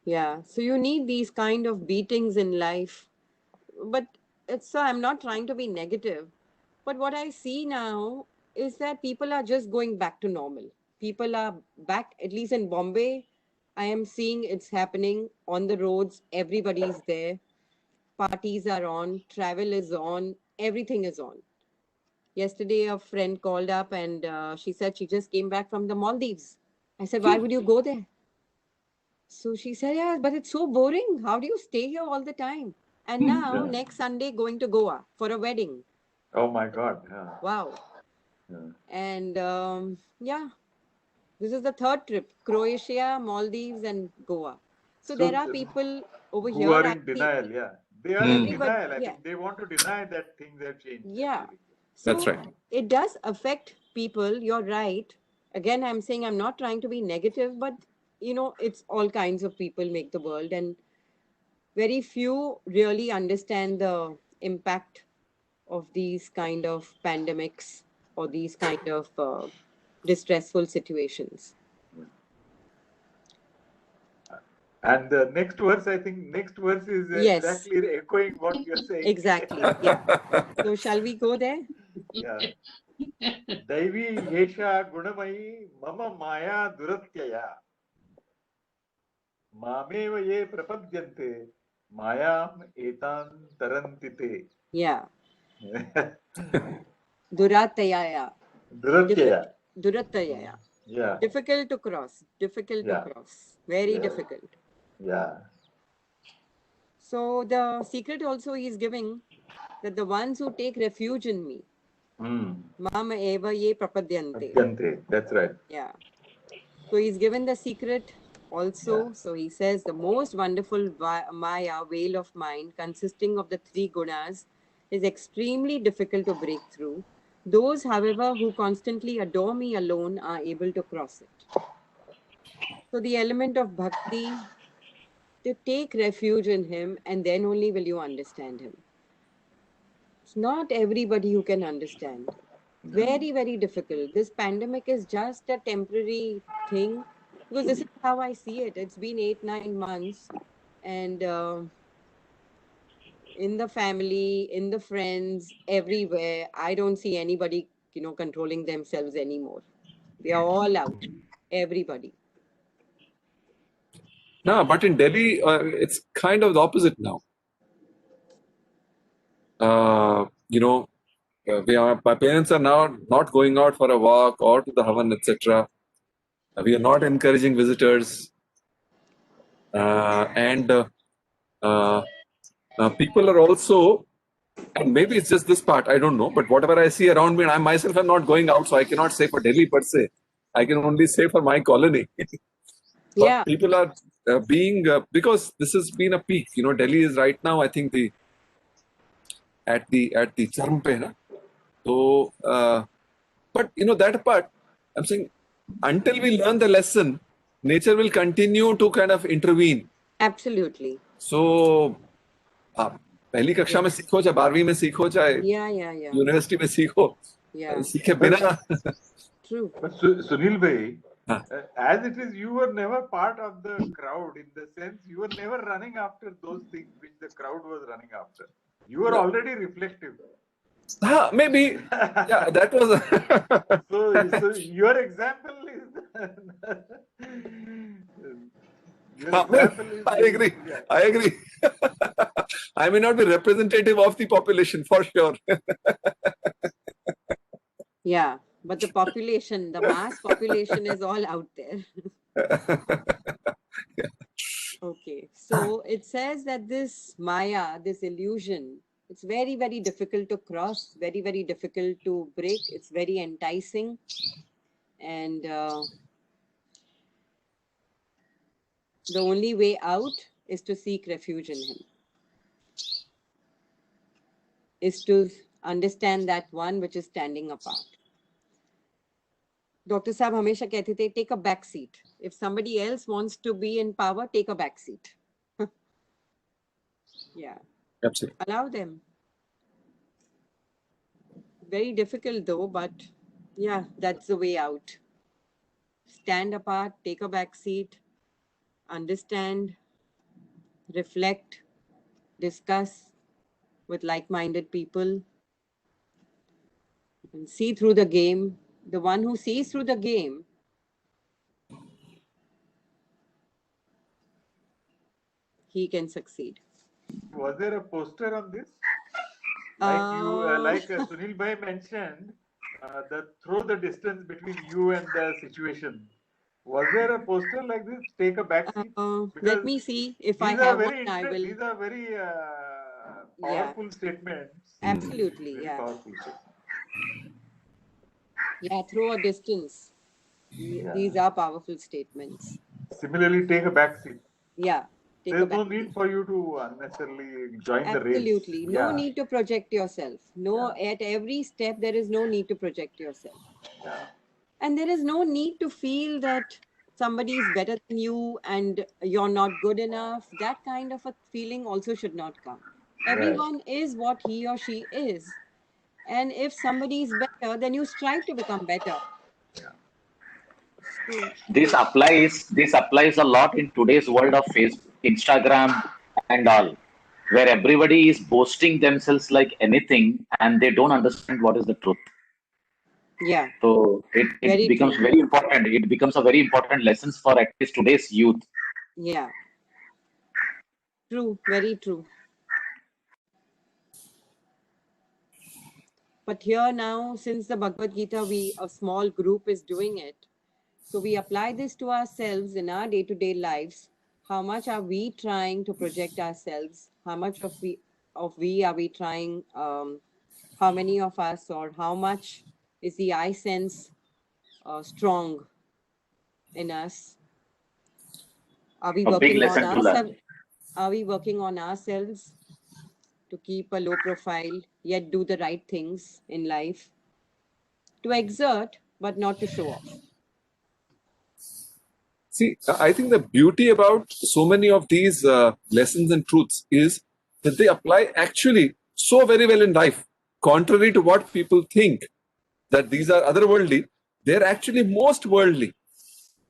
Yeah. So you need these kind of beatings in life. But I'm not trying to be negative. But what I see now is that people are just going back to normal. People are back, at least in Bombay. I am seeing it's happening on the roads. Everybody's there. Parties are on. Travel is on. Everything is on. Yesterday, a friend called up and she said she just came back from the Maldives. I said, why would you go there? So she said, yeah, but it's so boring. How do you stay here all the time? And now, Yeah. next Sunday, going to Goa for a wedding. Oh my God! Yeah. Wow. Yeah. And yeah, this is the third trip: Croatia, Maldives, and Goa. So there are people over who here. are I in see denial. Yeah, they are in everybody. denial. I Yeah. think they want to deny that things have changed. Yeah. Actually. So That's right. it does affect people. You're right. Again, I'm saying I'm not trying to be negative, but it's all kinds of people make the world, and very few really understand the impact of these kind of pandemics or these kind of distressful situations. And the next verse, I think, next verse is Yes. exactly echoing what you're saying. Exactly. Yeah. So shall we go there? Yeah. Daivi Yesha Gunamayi Mama Maya Duratyaya Mameva Ye Prapadyante Mayam Etan Tarantite. Yeah. Duratayaya. Duratyaya. Duratayaya. Yeah. Difficult to cross. Difficult to Yeah. cross. Very Yeah. difficult. Yeah. So the secret also he is giving that the ones who take refuge in me, Mama eva ye prapadyante. Adyante. That's right. Yeah. So he's given the secret also. Yeah. So he says the most wonderful Maya, veil of mind, consisting of the three gunas, is extremely difficult to break through. Those, however, who constantly adore me alone are able to cross it. So the element of bhakti, to take refuge in him, and then only will you understand him. It's not everybody who can understand. Very, very difficult. This pandemic is just a temporary thing, because this is how I see it. It's been 8, 9 months, and in the family, in the friends, everywhere, I don't see anybody, controlling themselves anymore. We are all out, everybody. No, but in Delhi, it's kind of the opposite now. My parents are now not going out for a walk or to the Havan, etc. We are not encouraging visitors. And people are also, and maybe it's just this part, I don't know, but whatever I see around me, and I myself am not going out, so I cannot say for Delhi per se. I can only say for my colony. But Yeah, people are because this has been a peak. Delhi is right now, I think, at the charm pe, na? So, but that apart, I'm saying until we learn the lesson, nature will continue to kind of intervene. absolutely. So, आप पहली कक्षा में सीखो चाहे 12वीं में सीखो चाहे Yeah, यूनिवर्सिटी में सीखो yeah. सीखे बिना True. But Sunil Bhai, Huh. as it is, you were never part of the crowd, in the sense you were never running after those things which the crowd was running after. You were Yeah. already reflective. maybe yeah, that was So your example is I agree. I agree. I may not be representative of the population for sure. Yeah, but the population, the mass population is all out there. Okay, so it says that this Maya, this illusion, it's very, very difficult to cross, very, very difficult to break. It's very enticing. And the only way out is to seek refuge in Him, is to understand that one which is standing apart. Dr. Saab हमेशा कहते थे, take a back seat. If somebody else wants to be in power, take a back seat. Yeah. Absolutely. Allow them. Very difficult though, but yeah, that's the way out. Stand apart, take a back seat, understand, reflect, discuss with like-minded people, and see through the game. The one who sees through the game he can succeed. Was there a poster on this? Like Sunil Bhai mentioned, throw the distance between you and the situation. Was there a poster like this? Take a back seat. Let me see if I These are have very one. I will. These are very powerful statements. Absolutely, Very yeah. powerful statements. Yeah, throw a distance. These are powerful statements. Similarly, take a back seat. Yeah. There's no need for you to unnecessarily join the race. Absolutely. No need to project yourself. At every step, there is no need to project yourself. Yeah. And there is no need to feel that somebody is better than you and you're not good enough. That kind of a feeling also should not come. Everyone is what he or she is. And if somebody is better, then you strive to become better. This applies a lot in today's world of Facebook, Instagram, and all, where everybody is boasting themselves like anything, and they don't understand what is the truth. Yeah. So it becomes very important. It becomes a very important lesson for at least today's youth. Yeah. True. Very true. But here now, since the Bhagavad Gita, a small group is doing it. So we apply this to ourselves in our day-to-day lives. How much are we trying to project ourselves? How much of we are we trying? How many of us, or how much is the I sense strong in us? Are we working on ourselves? Are we working on ourselves to keep a low profile, yet do the right things in life? To exert, but not to show off. See, I think the beauty about so many of these lessons and truths is that they apply actually so very well in life, contrary to what people think. that these are otherworldly, they're actually most worldly.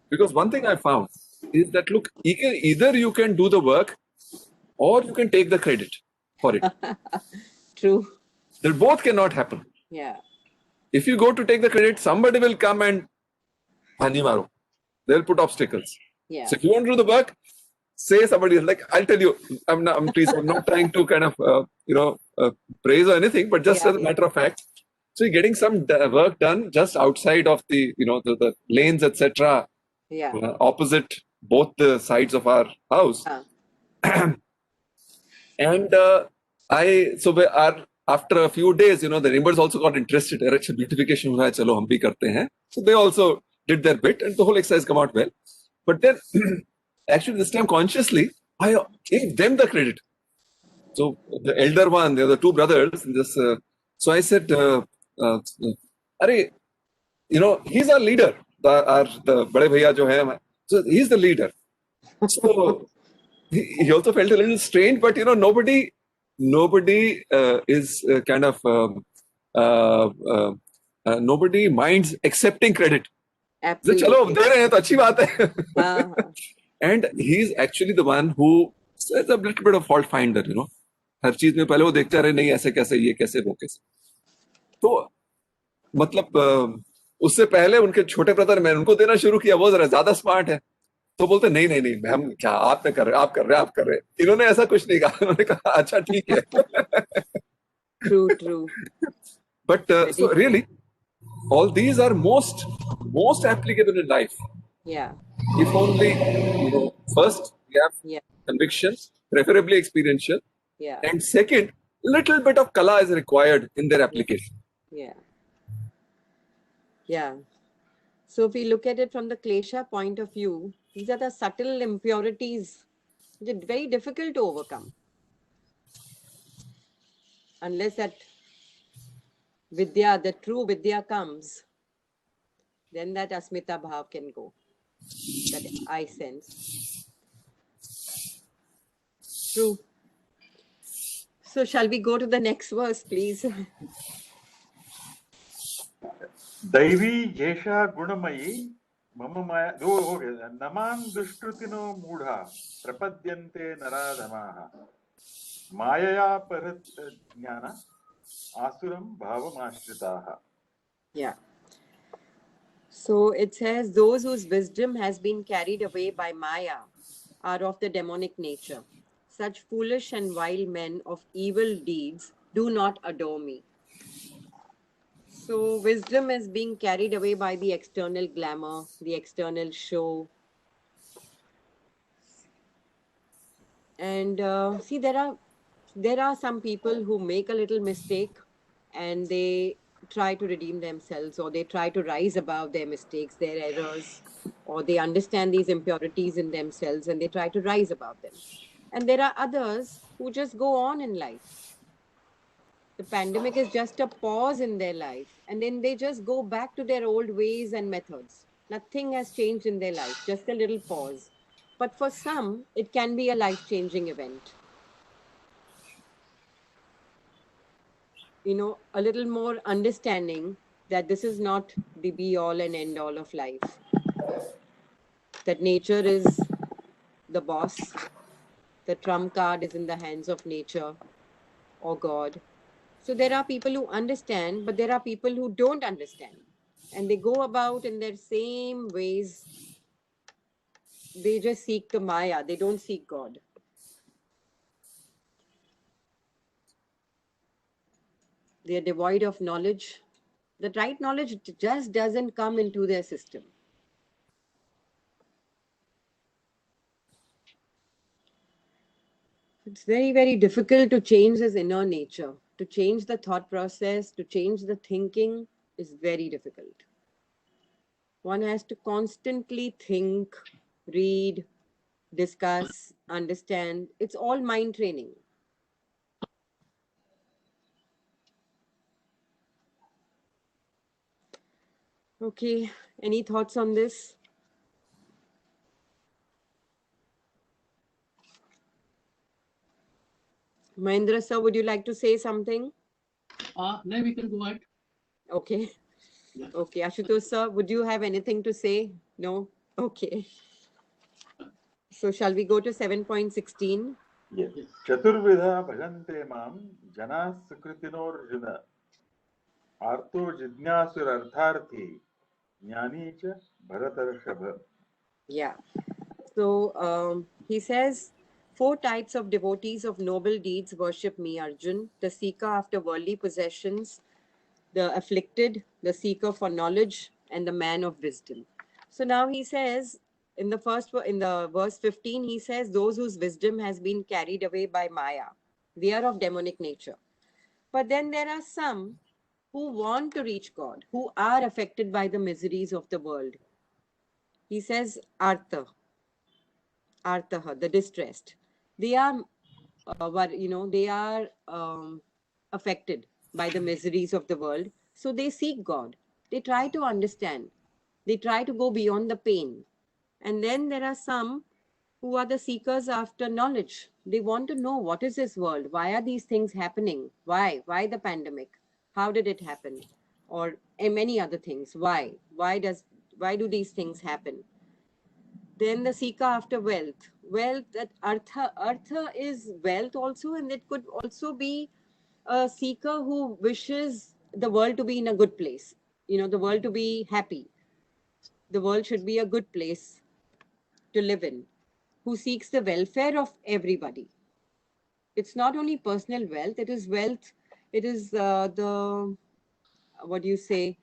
Because one thing I found is that, look, either you can do the work or you can take the credit for it. True. They both cannot happen. Yeah. If you go to take the credit, somebody will come and Bhani maro. They'll put obstacles. Yeah. So if you want to do the work, say somebody else. Like, I'll tell you, I'm not trying to kind of praise or anything, but just as a matter of fact. So you're getting some work done just outside of the the lanes, etc. Yeah. Opposite both the sides of our house. And after a few days, the neighbors also got interested. Beautification hua hai, chalo hum bhi karte hain. So they also did their bit, and the whole exercise come out well. But then, actually, this time consciously, I gave them the credit. So the elder one, the two brothers. So I said, "Arey, he's our leader. The bade bhaiya jo hai, so he's the leader." So he also felt a little strange, but nobody is kind of nobody minds accepting credit. So, Absolutely. chalo, de rahe hain, to achhi baat hai. And he's actually the one who is a little bit of fault finder, हर चीज में पहले वो देखते रहे, नहीं ऐसे कैसे, ये कैसे, वो कैसे. तो मतलब उससे पहले उनके छोटे ब्रदर, मैंने उनको देना शुरू किया, वो जरा ज्यादा स्मार्ट है. तो बोलते नहीं नहीं नहीं, हम क्या, आप कर रहे, आप कर रहे, आप कर रहे. इन्होंने ऐसा कुछ नहीं कहा. उन्होंने कहा अच्छा ठीक है. True. But so really, all these are most applicable in life. Yeah. If only first we have convictions, preferably experiential. Yeah. And second, little bit of kala is required in their application. Yeah. So if we look at it from the klesha point of view, these are the subtle impurities which are very difficult to overcome. Unless that vidya, the true vidya comes, then that asmita bhav can go. That I sense. True. So shall we go to the next verse, please? दैवी येषा गुणमयी मम माया हो गया. नमां दुष्कृतिनो मूढ़ा प्रपद्यन्ते नराधमाः मायया परत ज्ञान आसुरं भावमाश्रिताः. Yeah. So it says, those whose wisdom has been carried away by Maya are of the demonic nature. Such foolish and vile men of evil deeds do not adore me. So wisdom is being carried away by the external glamour, the external show. And see, there are some people who make a little mistake and they try to redeem themselves, or they try to rise above their mistakes, their errors, or they understand these impurities in themselves and they try to rise above them. And there are others who just go on in life. The pandemic is just a pause in their life, and then they just go back to their old ways and methods. Nothing has changed in their life, just a little pause. But for some, it can be a life-changing event. A little more understanding that this is not the be-all and end-all of life. That nature is the boss. The trump card is in the hands of nature or God. So there are people who understand, but there are people who don't understand. And they go about in their same ways. They just seek the Maya. They don't seek God. They are devoid of knowledge. The right knowledge just doesn't come into their system. It's very, very difficult to change his inner nature. To change the thought process, to change the thinking is very difficult. One has to constantly think, read, discuss, understand. It's all mind training. Okay, any thoughts on this? Mahendra sir, would you like to say something? No, we can go ahead. Okay. Okay, Ashutosh sir, would you have anything to say? No? Okay. So shall we go to 7.16? Yes. Chaturvidha bhajante mam janas sukritinorjuna arto jignasur artharthi jnani cha bharatarshava. Yeah. So he says, four types of devotees of noble deeds worship me, Arjun: the seeker after worldly possessions, the afflicted, the seeker for knowledge, and the man of wisdom. So now he says, in the in the verse 15, he says, those whose wisdom has been carried away by Maya, they are of demonic nature. But then there are some who want to reach God, who are affected by the miseries of the world. He says, Artha, the distressed. They are, they are affected by the miseries of the world. So they seek God. They try to understand. They try to go beyond the pain. And then there are some who are the seekers after knowledge. They want to know, what is this world? Why are these things happening? Why? Why the pandemic? How did it happen? Or many other things. Why? Why do these things happen? Then the seeker after wealth. Wealth, that artha is wealth also, and it could also be a seeker who wishes the world to be in a good place. The world to be happy. The world should be a good place to live in. Who seeks the welfare of everybody. It's not only personal wealth, it is wealth, it is what do you say,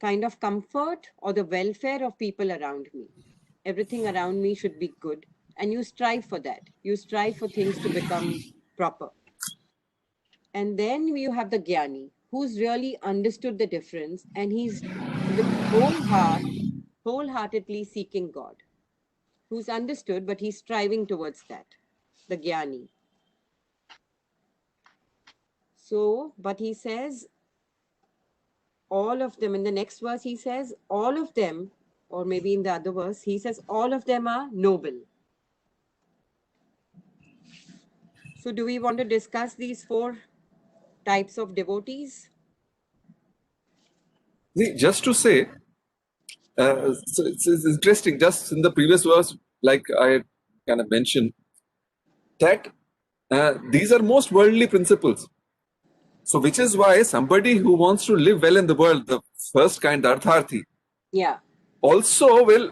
kind of comfort or the welfare of people around me. Everything around me should be good. And you strive for that. You strive for things to become proper. And then you have the Gyani, who's really understood the difference, and he's with wholeheartedly seeking God. Who's understood, but he's striving towards that. The Gyani. So, but he says, all of them, in the next verse, he says, all of them, or maybe in the other verse, he says, all of them are noble. So, do we want to discuss these four types of devotees? See, just to say, so it's interesting. Just in the previous verse, like I kind of mentioned, that these are most worldly principles. So, which is why somebody who wants to live well in the world, the first kind, the Artharthi, Yeah, also will,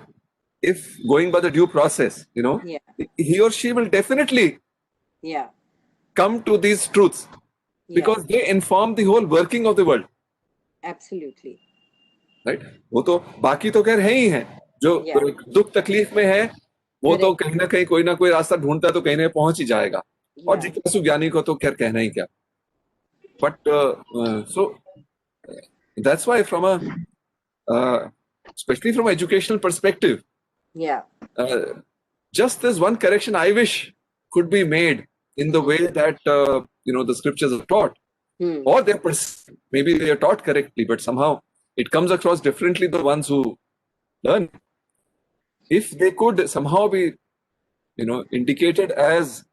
if going by the due process, yeah, he or she will definitely yeah, come to these truths yeah, because they inform the whole working of the world. absolutely. Right वो तो बाकी तो खैर है ही है जो Yeah, दुख तकलीफ में है वो तो correct. कहीं ना कहीं कोई ना कोई रास्ता ढूंढता है तो कहीं ना कहीं पहुंच ही जाएगा और Yeah, जिज्ञासु ज्ञानी को तो खैर कहना ही क्या but so that's why from a especially from an educational perspective yeah. just this one correction I wish could be made in the way that the scriptures are taught Hmm. or they're maybe they are taught correctly but somehow it comes across differently the ones who learn if they could somehow be indicated as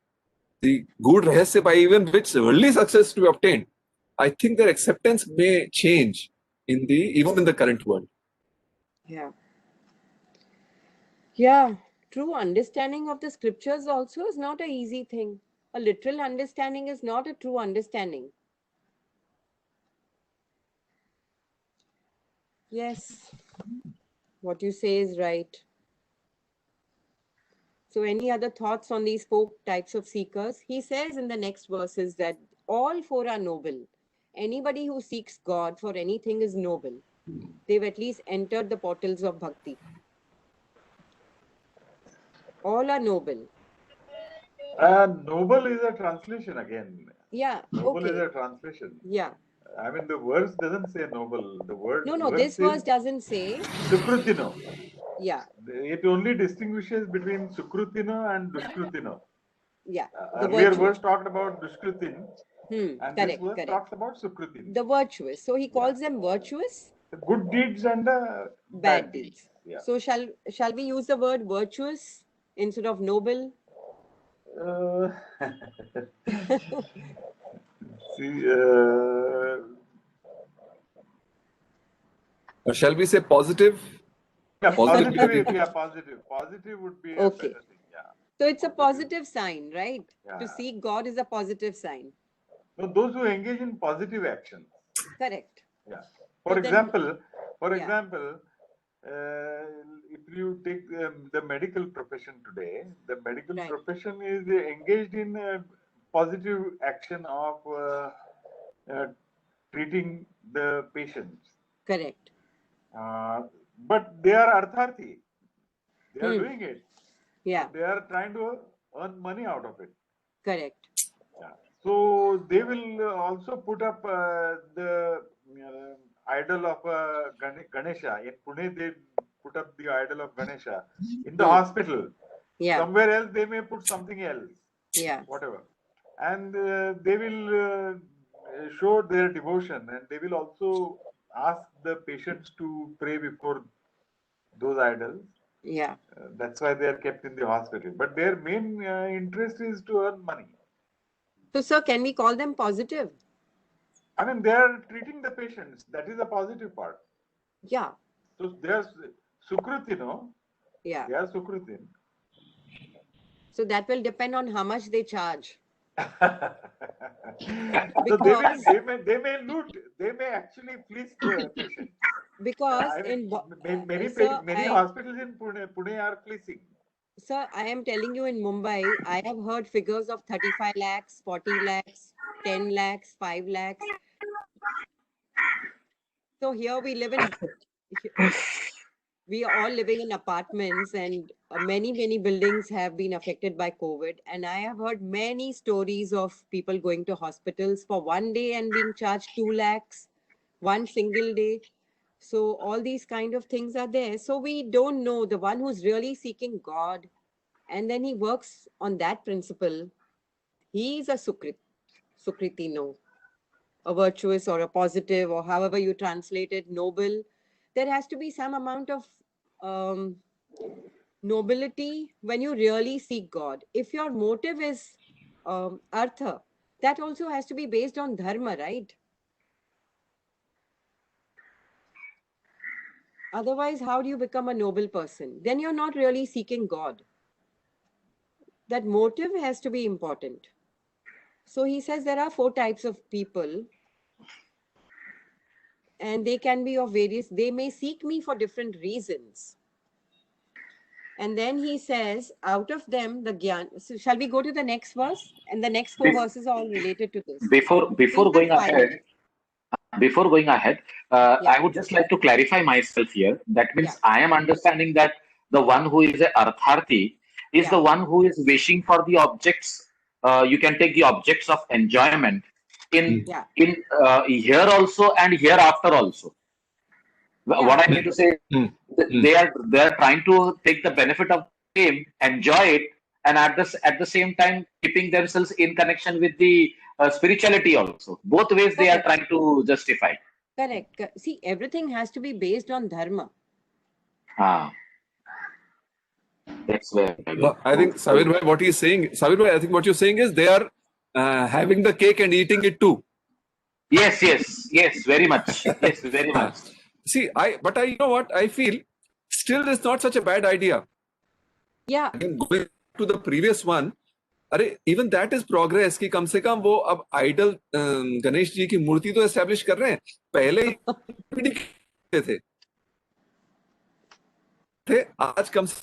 the good rahasya by even which early success to be obtained, I think their acceptance may change even in the current world. Yeah. Yeah. True understanding of the scriptures also is not an easy thing. A literal understanding is not a true understanding. Yes, what you say is right. So, any other thoughts on these four types of seekers? He says in the next verses that all four are noble. Anybody who seeks God for anything is noble. They've at least entered the portals of bhakti. All are noble. Noble is a translation again. Yeah, Noble is okay. a translation. Yeah. I mean, the verse doesn't say noble. The No, verse this verse says doesn't say. Sukrutino. Yeah, It only distinguishes between Sukrutino and Dushkrutino. yeah. The Earlier virtuous. verse talked about Dushkrutin, and this Correct, verse correct. talks about Sukrutin. The virtuous. So he Yeah. calls them virtuous, The good deeds and the bad bad deeds. deeds. Yeah. So shall we use the word virtuous instead of noble? Uh, see, Or shall we say positive? Yeah, Positive. positive. Yeah, positive. Positive would be a Okay. better thing. Yeah. So it's a positive sign, right? Yeah. To seek God is a positive sign. So those who engage in positive actions. Correct. Yeah. For But then- example, Yeah. if you take the medical profession today, the medical Right. profession is engaged in positive action of treating the patients. Correct. But they are artharthi. They are Hmm. doing it. Yeah. They are trying to earn money out of it. Correct. Yeah. So they will also put up the idol of Ganesha. In Pune, they put up the idol of Ganesha. In the Hmm. hospital, Yeah. somewhere else, they may put something else, Yeah. whatever. And they will show their devotion, and they will also ask the patients to pray before those idols. Yeah. That's why they are kept in the hospital. But their main interest is to earn money. So, sir, can we call them positive? I mean, they are treating the patients. That is the positive part. Yeah. So they are Sukruti, no? Yeah. They are Sukruti. So that will depend on how much they charge. So Because- they may loot. They may actually fleece the patient. Because I mean, many sir, hospitals in Pune are fleecing. Sir, I am telling you, in Mumbai, I have heard figures of 35 lakhs, 40 lakhs, 10 lakhs, 5 lakhs. So here we live in, we are all living in apartments, and many buildings have been affected by COVID. And I have heard many stories of people going to hospitals for one day and being charged 2 lakhs, one single day. So all these kind of things are there. So we don't know the one who's really seeking God, and then he works on that principle. He is a Sukriti, no, a virtuous or a positive, or however you translate it, noble. There has to be some amount of um, nobility when you really seek God. If your motive is artha, that also has to be based on dharma, right? Otherwise, how do you become a noble person? Then you're not really seeking God. That motive has to be important. So he says there are 4 types of people, and they can be of various, they may seek me for different reasons. And then he says, out of them, the gyan. So shall we go to the next verse? And the next 4 verses are all related to this. Before We going have 5 ahead, minutes. I Yeah. would just like to clarify myself here. That means Yeah. I am understanding that the one who is a artharthi is Yeah. the one who is wishing for the objects. You can take the objects of enjoyment in Yeah. here also and hereafter also. Yeah. What I mean to say, Hmm. they are trying to take the benefit of fame, enjoy it, and at the same time keeping themselves in connection with the spirituality also. Both ways they are Correct. trying to justify. Correct. See, everything has to be based on dharma. Ah, that's where No, I think Sabir bhai, what he's saying, Sabir bhai, I think what you're saying is they are having the cake and eating it too. Yes, very much. Yes, very much. See, you know what? I feel still it's not such a bad idea. Yeah. Again, going to the previous one, अरे even that is progress कि कम से कम वो अब idol Ganesh ji की मूर्ति तो establish कर रहे हैं. पहले भी नहीं करते थे आज कम से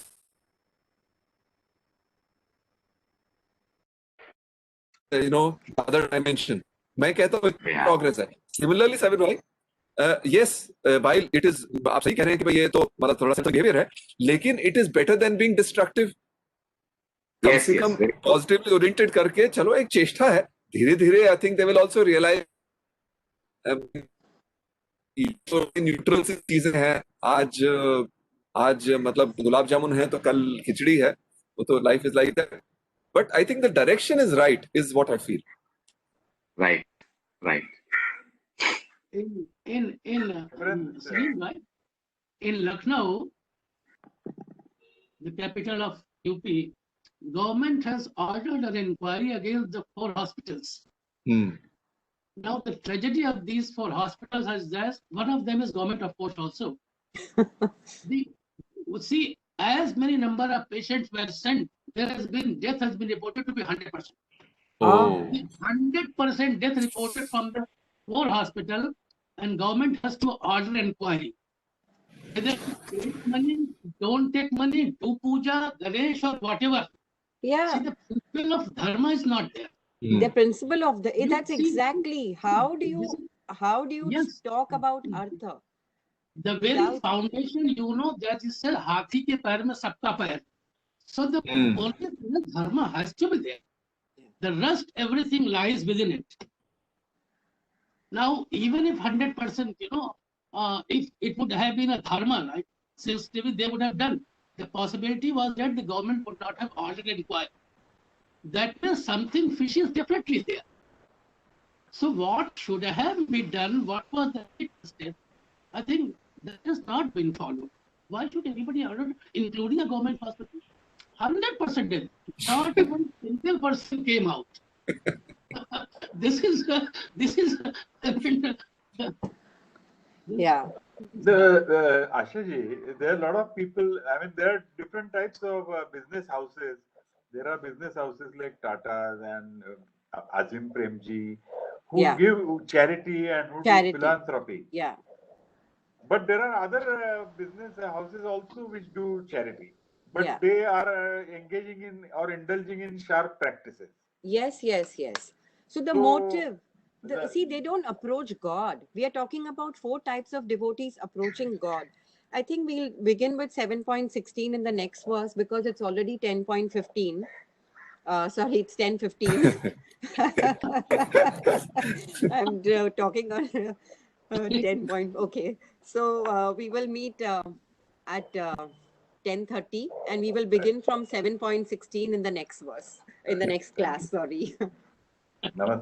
other dimension. मैं कहता हूँ progress है. Similarly, साबिर भाई, yes, while it is, आप सही कह रहे हैं कि भाई ये तो मतलब थोड़ा सा behavior है, लेकिन it is better than being destructive. कम से कम positively oriented करके चलो एक चेष्टा है. धीरे-धीरे I think they will also realize neutral सी चीजें हैं. आज मतलब गुलाब जामुन है तो कल खिचड़ी है. वो तो life is like that. But I think the direction is right, is what I feel. Right. Salim bhai, in Lucknow, the capital of UP, government has ordered an inquiry against the 4 hospitals. Now the tragedy of these four hospitals is that one of them is government, of course, also. The, see, as many number of patients were sent, death has been reported to be 100%. Oh. 100% death reported from the four hospital, and government has to order inquiry. Whether take money, don't take money, do puja, Ganesh or whatever. Yeah. See, the principle of dharma is not there. The principle of the You that's see, exactly how do this you Yes. talk about artha The very without foundation, that is said, हाथी के पैर में सबका पैर. So the only thing is dharma has to be there. The rest, everything lies within it. Now, even if 100%, if it would have been a dharma, right, since they would have done. The possibility was that the government would not have ordered inquiry. That means something fishy is definitely there. So what should have been done? What was the step? I think that has not been followed. Why should anybody order, including a government hospital? 100% dead. Not even single person came out. This is yeah. Ashaji, there are a lot of people. I mean, there are different types of business houses. There are business houses like Tata's and Azim Premji, who Yeah. give charity and who Charity. do philanthropy. Yeah. But there are other business houses also which do charity. But Yeah. they are engaging in or indulging in sharp practices. Yes. So the So, motive, the- see, they don't approach God. We are talking about 4 types of devotees approaching God. I think we'll begin with 7.16 in the next verse because it's already 10.15. Sorry, it's 10:15. I'm talking on 10 point. Okay, so we will meet at 10:30, and we will begin from 7.16 in the next verse, in the next class. Sorry. Namaste.